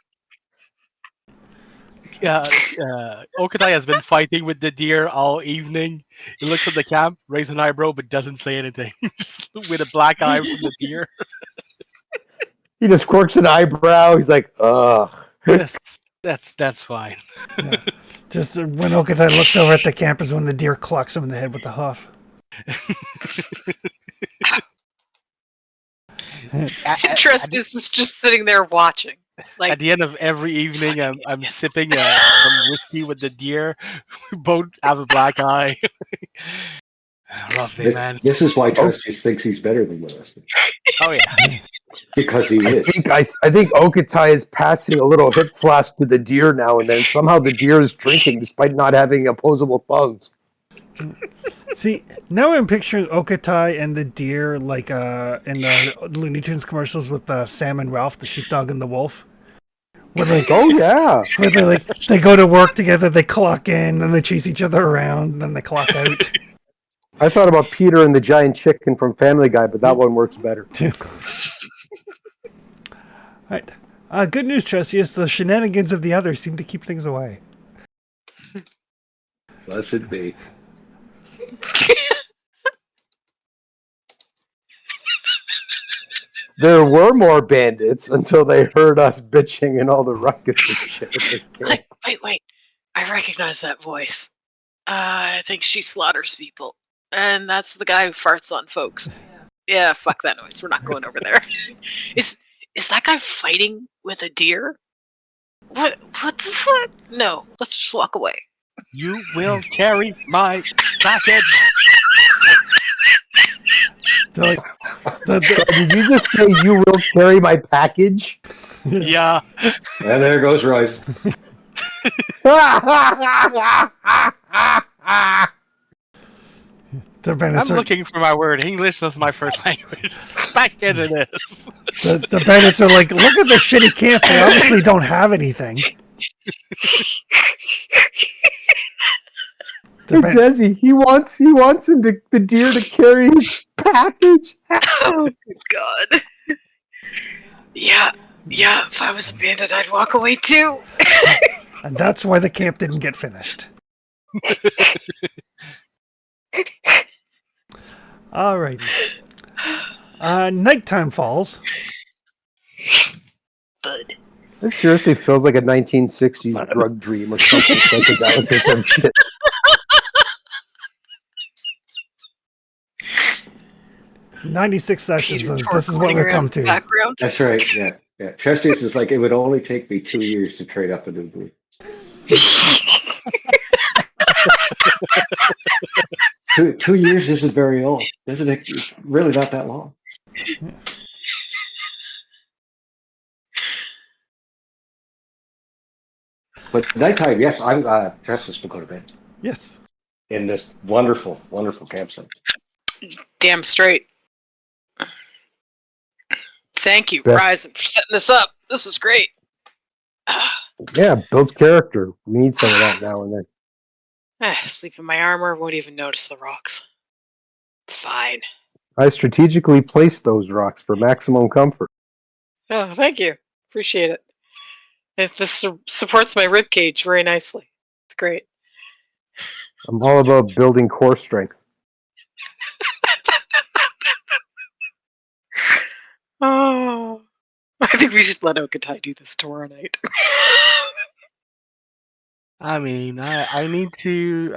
Okatai has been fighting with the deer all evening. He looks at the camp, raises an eyebrow, but doesn't say anything. Just with a black eye from the deer. He just quirks an eyebrow. He's like, ugh. Yes, that's fine. Yeah. Just when Okatai looks over at the camp is when the deer clocks him in the head with the hoof. Trestus is just sitting there watching. Like, At the end of every evening, I'm sipping some whiskey with the deer. We both have a black eye. Lovely, man. This is why Trustius thinks he's better than Willis. Oh yeah. Because he is. I think Okatai is passing a little hip flask to the deer now and then. Somehow the deer is drinking despite not having opposable thumbs. See, now I'm picturing Okatai and the deer like in the Looney Tunes commercials with Sam and Ralph, the sheepdog and the wolf. Where Oh yeah. where they go to work together, they clock in, and they chase each other around, and then they clock out. I thought about Peter and the giant chicken from Family Guy, but that one works better. Right. Good news, Trustius. The shenanigans of the others seem to keep things away. Blessed be. There were more bandits until they heard us bitching and all the ruckus and shit. wait. I recognize that voice. I think she slaughters people. And that's the guy who farts on folks. Yeah, fuck that noise. We're not going over there. Is that guy fighting with a deer? What the fuck? No, let's just walk away. You will carry my package. They're like, Did you just say you will carry my package? Yeah. And there goes Rice. the I'm bandits are looking for my word. English is my first language. Package it is. the bandits are like, look at the shitty camp. They obviously don't have anything. Hey, Desi, he wants him the deer to carry his package. Oh, God. Yeah, if I was a bandit, I'd walk away too. And that's why the camp didn't get finished. All right. Nighttime falls. Bud. This seriously feels like a 1960s drug dream or something psychedelic or some shit. "96 sessions. Peter This is what running we around come in the to." background. That's right. Yeah. Trustius is like, it would only take me 2 years to trade up a new booth. 2 years isn't very old, isn't it? It's really not that long. But nighttime, yes, I'm Trustius to go to bed Yes. in this wonderful, wonderful campsite. Damn straight. Thank you, Best. Ryzen, for setting this up. This is great. Yeah, builds character. We need some of that now and then. Sleep in my armor, won't even notice the rocks. It's fine. I strategically placed those rocks for maximum comfort. Oh, thank you. Appreciate it. This supports my rib cage very nicely. It's great. I'm all about building core strength. Oh, I think we should let Okatai do this tomorrow night. I mean, I need to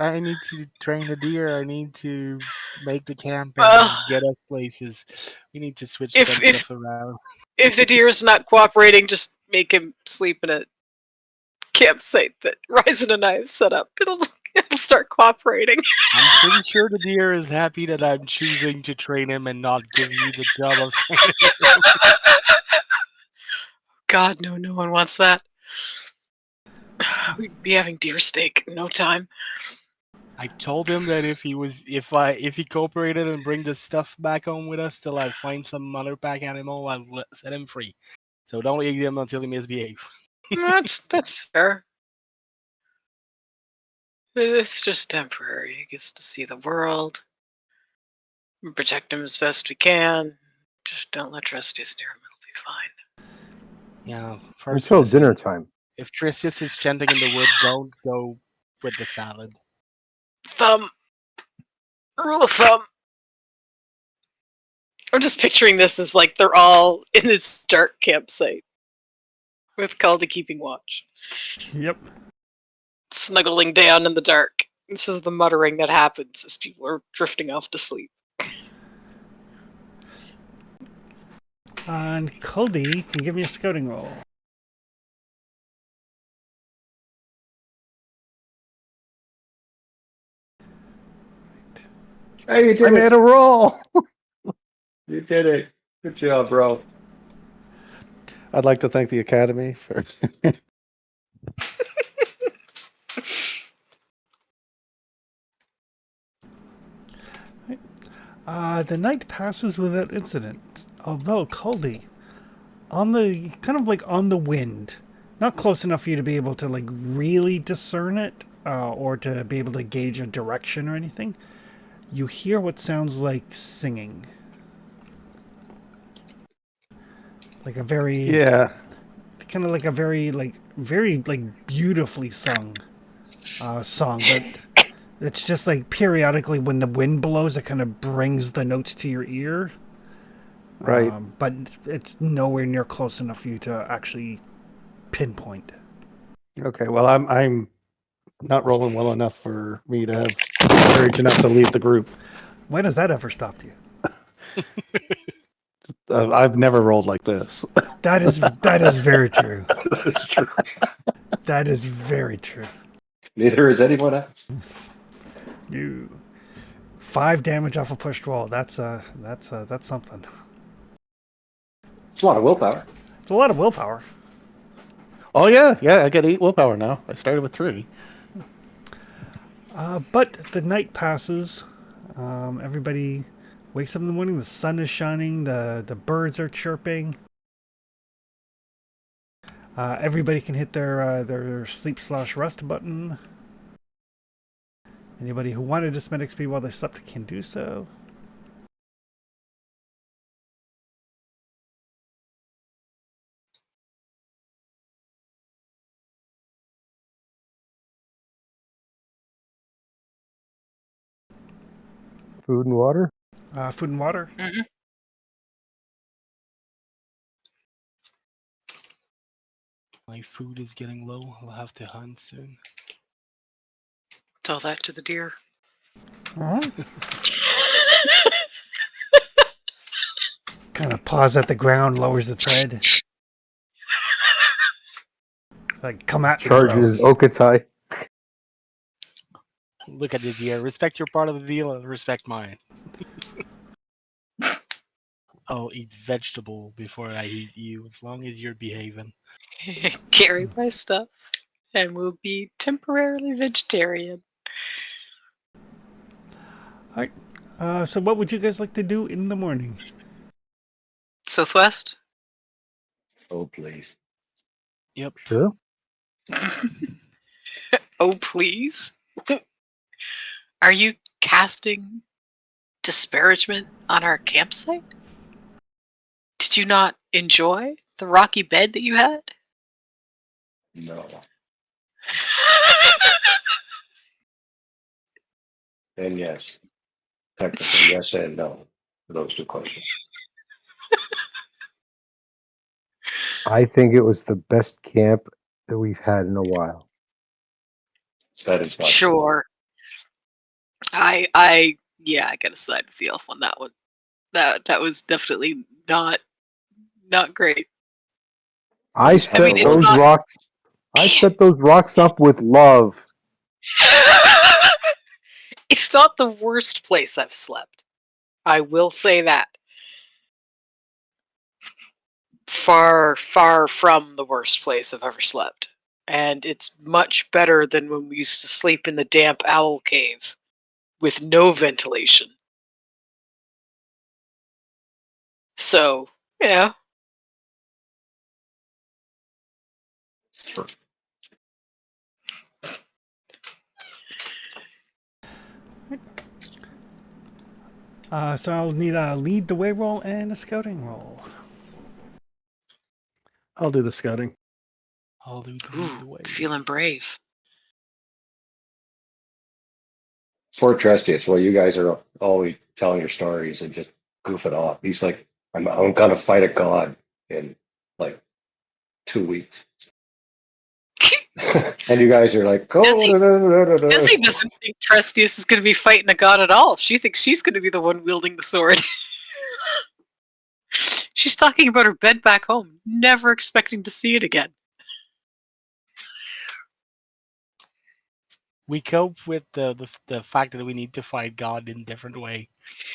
train the deer. I need to make the camp and Well, get us places. We need to switch if some if stuff around. if the deer is not cooperating, just make him sleep in a campsite that Ryzen and I have set up. It'll start cooperating. I'm pretty sure the deer is happy that I'm choosing to train him and not give you the job of training him. God, no one wants that. We'd be having deer steak in no time. I told him that if he cooperated and bring the stuff back home with us till I find some other pack animal, I'll set him free. So don't eat him until he misbehaves. That's fair. It's just temporary. He gets to see the world. We protect him as best we can. Just don't let Trustius near him. It'll be fine. Yeah. First Until listen, dinner time. if Trisius is chanting in the wood, don't go with the salad. Thumb. Rule of thumb. I'm just picturing this as like they're all in this dark campsite with Caldi keeping watch, Yep. snuggling down in the dark. This is the muttering that happens as people are drifting off to sleep. And Kuldi can give me a scouting roll. Hey, you I did made it. a roll. You did it. Good job, bro. I'd like to thank the Academy for. The night passes without incident, although Kuldi, on the kind of like on the wind, not close enough for you to be able to like really discern it, or to be able to gauge a direction or anything. You hear what sounds like singing, like a very Yeah. kind of like a very like beautifully sung song, but it's just like periodically when the wind blows, it kind of brings the notes to your ear. Right. But it's nowhere near close enough for you to actually pinpoint. Okay. Well, I'm not rolling well enough for me to have courage enough to leave the group. When has that ever stopped you? I've never rolled like this. That is very true. That's true. That is very true. Neither is anyone else. You 5 damage off a pushed roll. That's something. It's a lot of willpower. It's a lot of willpower. Oh yeah, I get 8 willpower now. I started with 3. But the night passes. Everybody wakes up in the morning. The sun is shining. The birds are chirping. Everybody can hit their sleep/rest button. Anybody who wanted to spend XP while they slept can do so. Food and water. Food and water. My food is getting low. I'll have to hunt soon. Tell that to the deer. Kind of paws at the ground, lowers the tread. It's like, come at me, bro. Charges Okatai. Look at the deer. Respect your part of the deal and respect mine. I'll eat vegetable before I eat you, as long as you're behaving. Carry my stuff, and we'll be temporarily vegetarian. Alright. So what would you guys like to do in the morning? Southwest? Oh, please. Yep. Sure. Oh, please? Are you casting disparagement on our campsite? Did you not enjoy the rocky bed that you had? No. And yes. Technically, yes and no for those two questions. I think it was the best camp that we've had in a while. That is not Sure. Yeah, I gotta side with the elf on that one. That was definitely not great. I It's set I mean, it's those not. rocks. I set those rocks up with love. It's not the worst place I've slept. I will say that. Far, far from the worst place I've ever slept. And it's much better than when we used to sleep in the damp owl cave with no ventilation. So, yeah. Sure. So I'll need a lead the way roll and a scouting roll. I'll do the scouting. I'll do Ooh, the way. feeling brave. For Trestius, well, you guys are always telling your stories and just goofing off. He's like, I'm gonna fight a god in like 2 weeks. And you guys are like, oh, Dizzy doesn't think Trestius is going to be fighting a god at all. She thinks she's going to be the one wielding the sword. She's talking about her bed back home, never expecting to see it again. We cope with the fact that we need to fight God in a different way.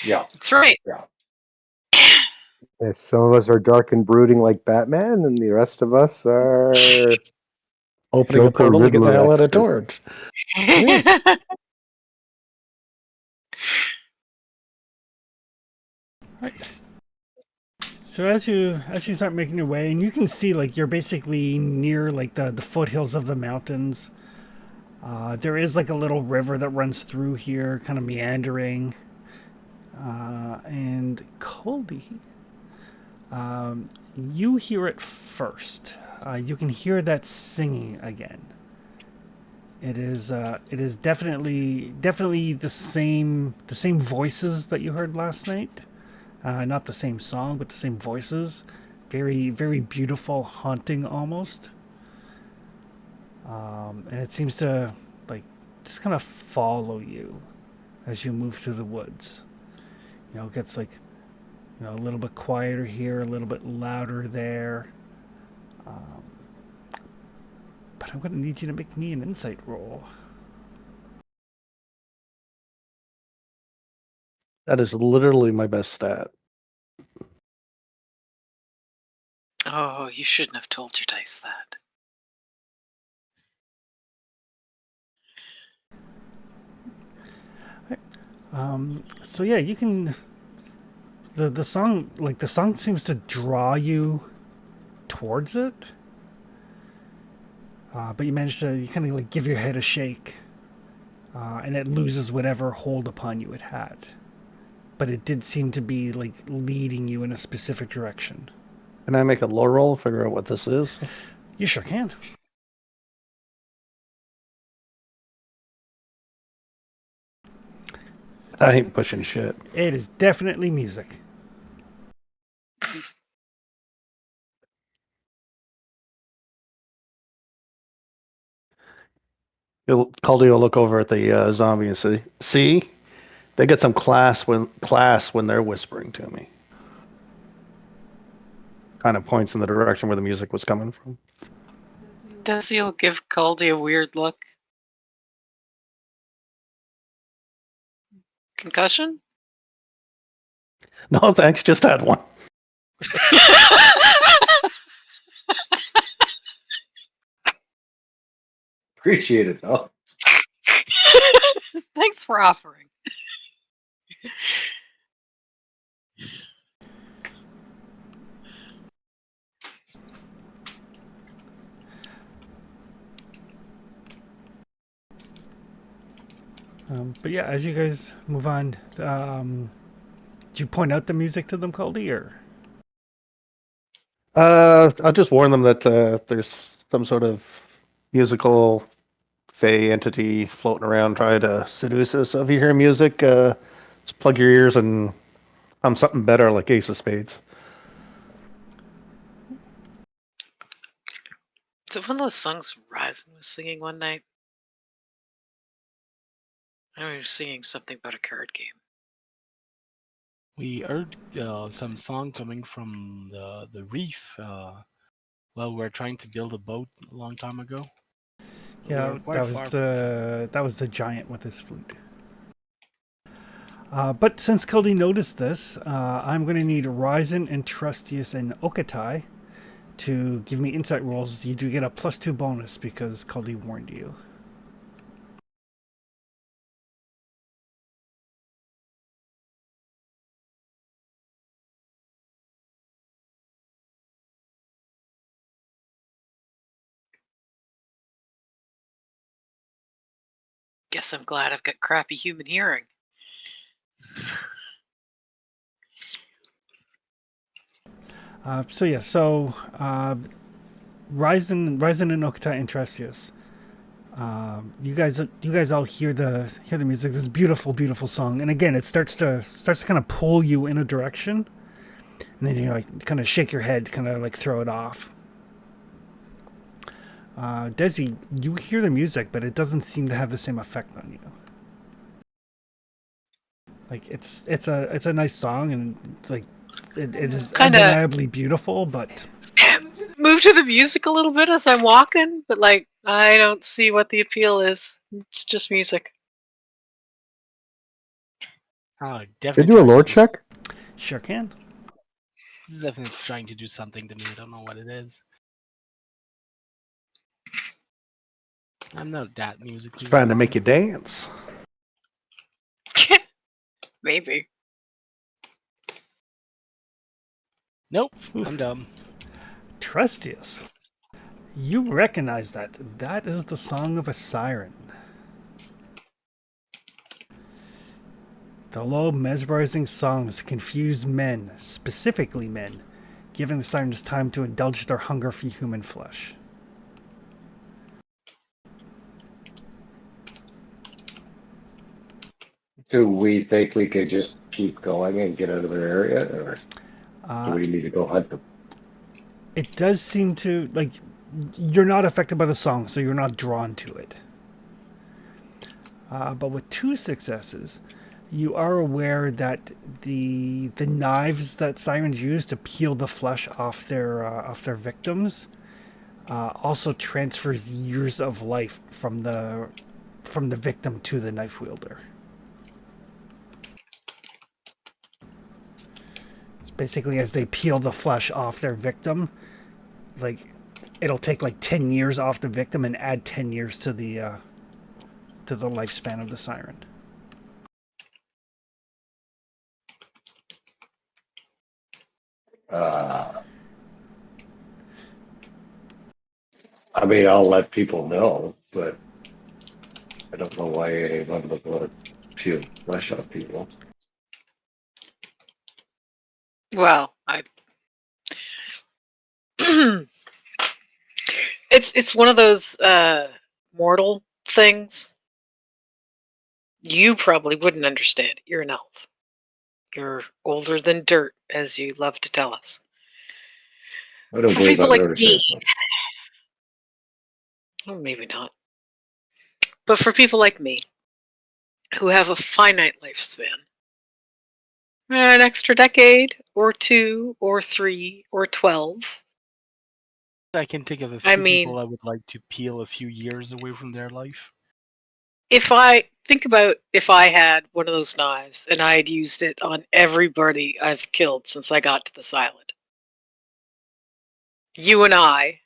Yeah. That's right. Yes, some of us are dark and brooding like Batman, and the rest of us are Opening a Joker portal to get the hell out of Riddler-esque. Torch. So as you start making your way, and you can see like you're basically near like the foothills of the mountains. There is like a little river that runs through here, kind of meandering. And Coldy, you hear it first. You can hear that singing again. It is definitely the same voices that you heard last night. Not the same song, but the same voices. Very, very beautiful, haunting almost. And it seems to like just kind of follow you as you move through the woods. You know, it gets like, you know, a little bit quieter here, a little bit louder there. But I'm going to need you to make me an insight roll. That is literally my best stat. Oh, you shouldn't have told your dice that. So yeah, you can. The song, like the song, seems to draw you towards it. But you manage to, you kind of like give your head a shake, and it loses whatever hold upon you it had. But it did seem to be like leading you in a specific direction. Can I make a low roll, figure out what this is? You sure can. I ain't pushing shit. It is definitely music. Caldy will look over at the zombie and say, "See, they get some class when they're whispering to me." Kind of points in the direction where the music was coming from. Desi'll give Caldy a weird look. Concussion? No, thanks. Just had one. Appreciate it though. Thanks for offering. But yeah, as you guys move on, do you point out the music to them, Caldy, or? I'll just warn them that there's some sort of musical fey entity floating around trying to seduce us. So if you hear music, just plug your ears and hum something better like Ace of Spades. Is it one of those songs Ryzen was singing one night? I know he was singing something about a card game. We heard some song coming from the reef. Well, we're trying to build a boat a long time ago. We Yeah, were quite that was far. the giant with his flute. But since Cody noticed this, I'm going to need Ryzen and Trustius and Okatai to give me insight rolls. You do get a +2 bonus because Cody warned you. Guess I'm glad I've got crappy human hearing. So Ryzen and Okatai and Trustius. You guys all hear the music. This beautiful, beautiful song, and again, it starts to kind of pull you in a direction, and then you like kind of shake your head, kind of like throw it off. Desi, you hear the music, but it doesn't seem to have the same effect on you. Like it's a nice song, and it's like it is Kinda- undeniably beautiful, but Move to the music a little bit as I'm walking, but like I don't see what the appeal is. It's just music. They Definitely do a trying lore to do- check. sure can. This is definitely trying to do something to me. I don't know what it is. I'm not that musically. It's trying to make you dance. Maybe. Nope, I'm dumb. Trustius, you recognize that. That is the song of a siren. The low, mesmerizing songs confuse men, specifically men, giving the sirens time to indulge their hunger for human flesh. Do we think we could just keep going and get out of their area, or do we need to go hunt them? It does seem to, like, you're not affected by the song, so you're not drawn to it. But with 2 successes, you are aware that the knives that sirens use to peel the flesh off their victims also transfers years of life from the victim to the knife wielder. It's basically as they peel the flesh off their victim, like it'll take like 10 years off the victim and add 10 years to the lifespan of the siren. I mean, I'll let people know, but I don't know why anyone would want to peel flesh off people. Well, I it's one of those mortal things. You probably wouldn't understand. You're an elf. You're older than dirt, as you love to tell us. I don't For believe people I've like ever me, said that. well, maybe not. But for people like me, who have a finite lifespan, an extra decade, or 2, or 3, or 12. I can think of a I few mean- people I would like to peel a few years away from their life. If I think about if I had one of those knives and I had used it on everybody I've killed since I got to this island, you and I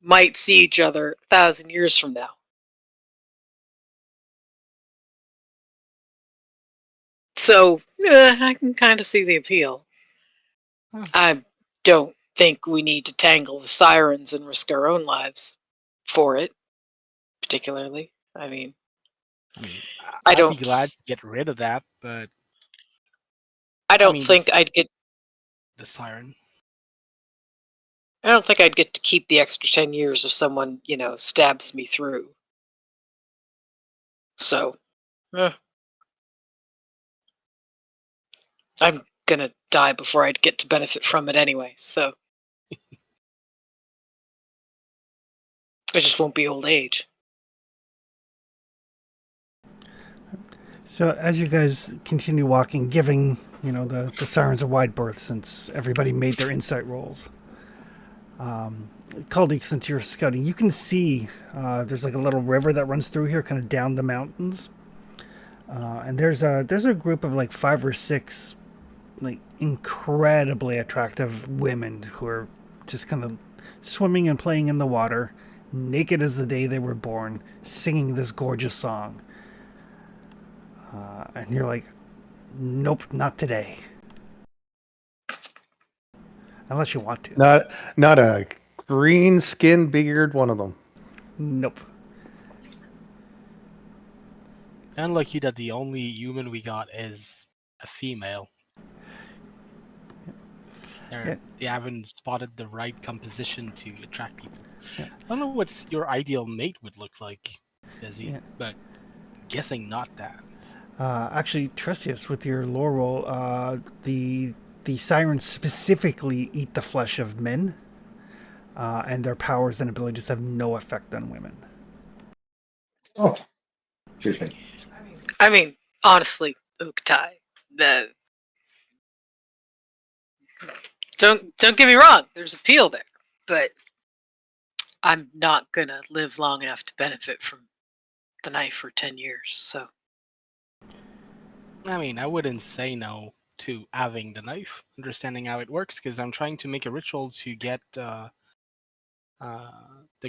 might see each other 1,000 years from now. So, I can kind of see the appeal. Huh. I don't think we need to tangle the sirens and risk our own lives for it, particularly. I mean, I mean, I I'd don't- be glad to get rid of that, but I don't mean, think this- I'd get. the siren. I don't think I'd get to keep the extra 10 years if someone, stabs me through. So, I'm gonna die before I'd get to benefit from it anyway, so. It just won't be old age. So as you guys continue walking, giving the sirens a wide berth since everybody made their insight rolls. Caldy, since you're scouting, you can see there's like a little river that runs through here, kind of down the mountains. And there's a group of like 5 or 6 like incredibly attractive women who are just kind of swimming and playing in the water, naked as the day they were born, singing this gorgeous song. And you're like, nope, not today. Unless you want to. Not a green skin beard one of them. Nope. Unlucky that the only human we got is a female. They haven't spotted the right composition to attract people. Yeah. I don't know what your ideal mate would look like, Desi, Yeah. but guessing not that. Actually, Tresius, with your lore roll, the sirens specifically eat the flesh of men, and their powers and abilities have no effect on women. Oh, excuse me. I mean, honestly, Uktai, don't get me wrong, there's appeal there, but I'm not gonna live long enough to benefit from the knife for 10 years, so. I mean, I wouldn't say no to having the knife, understanding how it works, because I'm trying to make a ritual to get the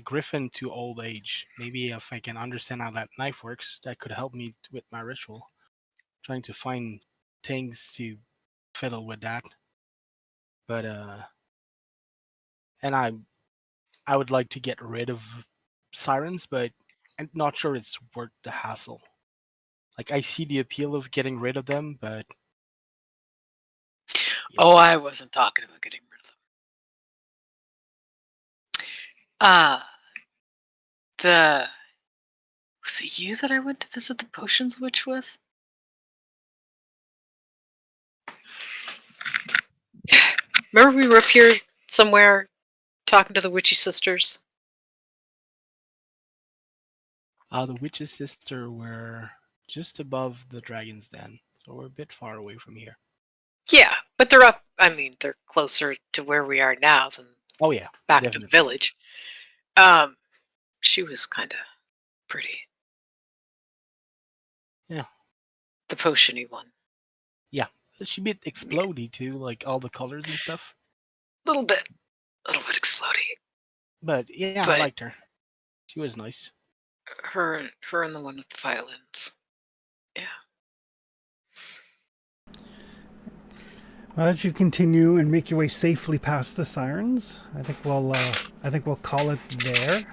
griffin to old age. Maybe if I can understand how that knife works, that could help me with my ritual. Trying to find things to fiddle with that. But and I would like to get rid of sirens, but I'm not sure it's worth the hassle. Like, I see the appeal of getting rid of them, but Oh, I wasn't talking about getting rid of them. Was it you that I went to visit the potions witch with? Remember we were up here somewhere talking to the witchy sisters? the witch's sister were just above the dragon's den, so we're a bit far away from here. Yeah, but they're up. I mean, they're closer to where we are now than Oh yeah, back to the definitely. village. She was kind of pretty. Yeah. The potiony one. She a bit explodey too, like all the colors and stuff. Little bit explodey. But yeah, I But- liked her. She was nice. Her and the one with the violins. Yeah. Well, as you continue and make your way safely past the sirens, I think we'll call it there.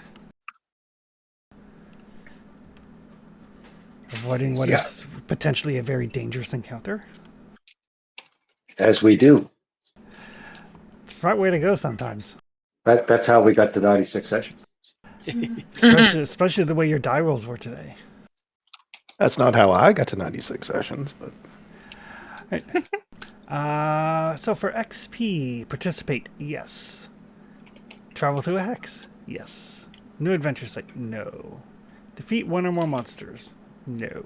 Avoiding what is potentially a very dangerous encounter. As we do. It's the right way to go sometimes. That's how we got to 96 sessions. Especially the way your die rolls were today. That's not how I got to 96 sessions, but So for XP, participate, yes. Travel through a hex, yes. New adventure site, no. Defeat one or more monsters, no.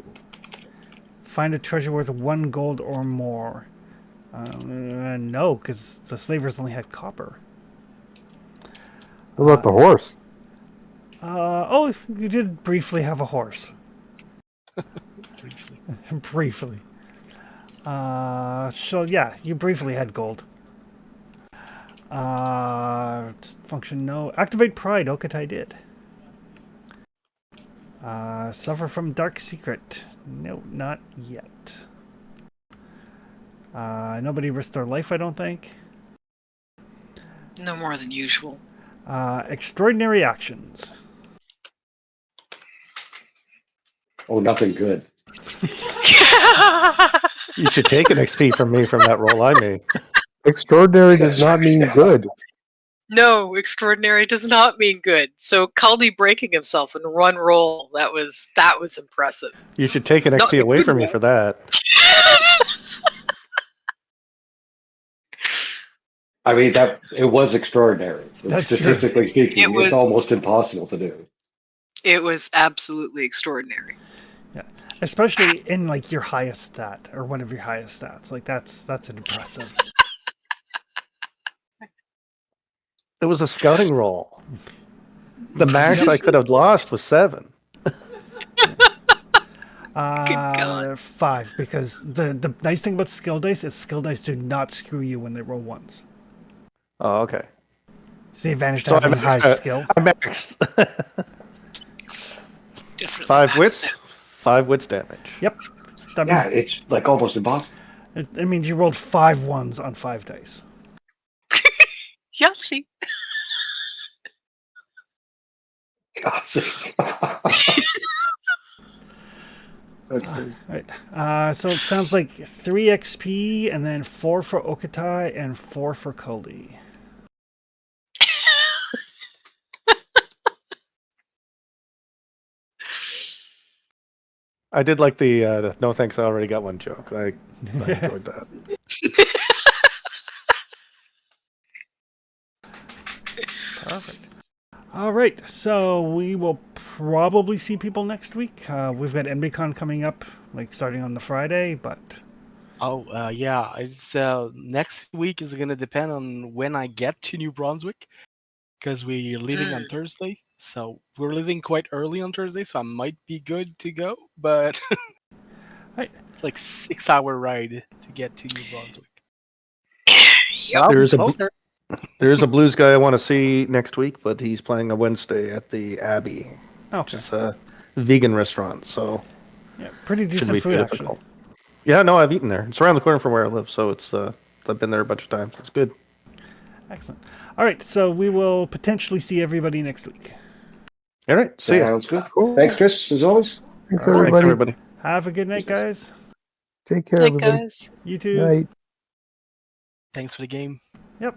Find a treasure worth 1 gold or more. No, because the slavers only had copper. What about the horse? You did briefly have a horse. Briefly. Briefly. So yeah, you briefly had gold. Function no. Activate pride, Okatai did. Suffer from dark secret. No, not yet. Nobody risked their life, I don't think. No more than usual. Extraordinary actions. Oh, nothing good. you should take an XP from me from that roll I made. Extraordinary does not mean good. No, extraordinary does not mean good. So Caldi breaking himself in one roll, that was impressive. You should take an Not XP in a away good from me way. for that. I mean, it was extraordinary. That's true. Statistically speaking, It was- it's almost impossible to do. It was absolutely extraordinary. Especially in like your highest stat or one of your highest stats. Like that's impressive. It was a scouting roll. The max I could have lost was 7. God. 5, because the nice thing about skill dice is skill dice do not screw you when they roll ones. Oh, okay. It's the advantage to So I having high maxed. skill. I maxed. Definitely 5 passed wits. it. 5 wits damage. Yep. That Yeah, mean- it's like almost impossible. it means you rolled 5 ones on 5 dice. Yahtzee. God's sake. That's crazy. Right. So it sounds like 3 XP and then 4 for Okatai and 4 for Kuldi. I did like the no thanks, I already got one joke. I enjoyed that. Perfect. All right, so we will probably see people next week. We've got NBCon coming up, like starting on the Friday, but Oh, yeah. It's next week is gonna depend on when I get to New Brunswick, because we're leaving on Thursday. So we're leaving quite early on Thursday, so I might be good to go. But Right. it's like 6-hour ride to get to New Brunswick. Yep. I'll be There's a closer. There's a blues guy I want to see next week, but he's playing a Wednesday at the Abbey, which okay. is a vegan restaurant, so Yeah, pretty shouldn't decent be food too actually. difficult. Yeah, no, I've eaten there. It's around the corner from where I live, so it's I've been there a bunch of times. It's good. Excellent. All right, so we will potentially see everybody next week. All right, see ya. Sounds good. Cool. Thanks, Chris, as always. Thanks, All right. Thanks, everybody. everybody. Have a good night, guys. Take care, Night, everybody. guys. You too. Night. Thanks for the game. Yep.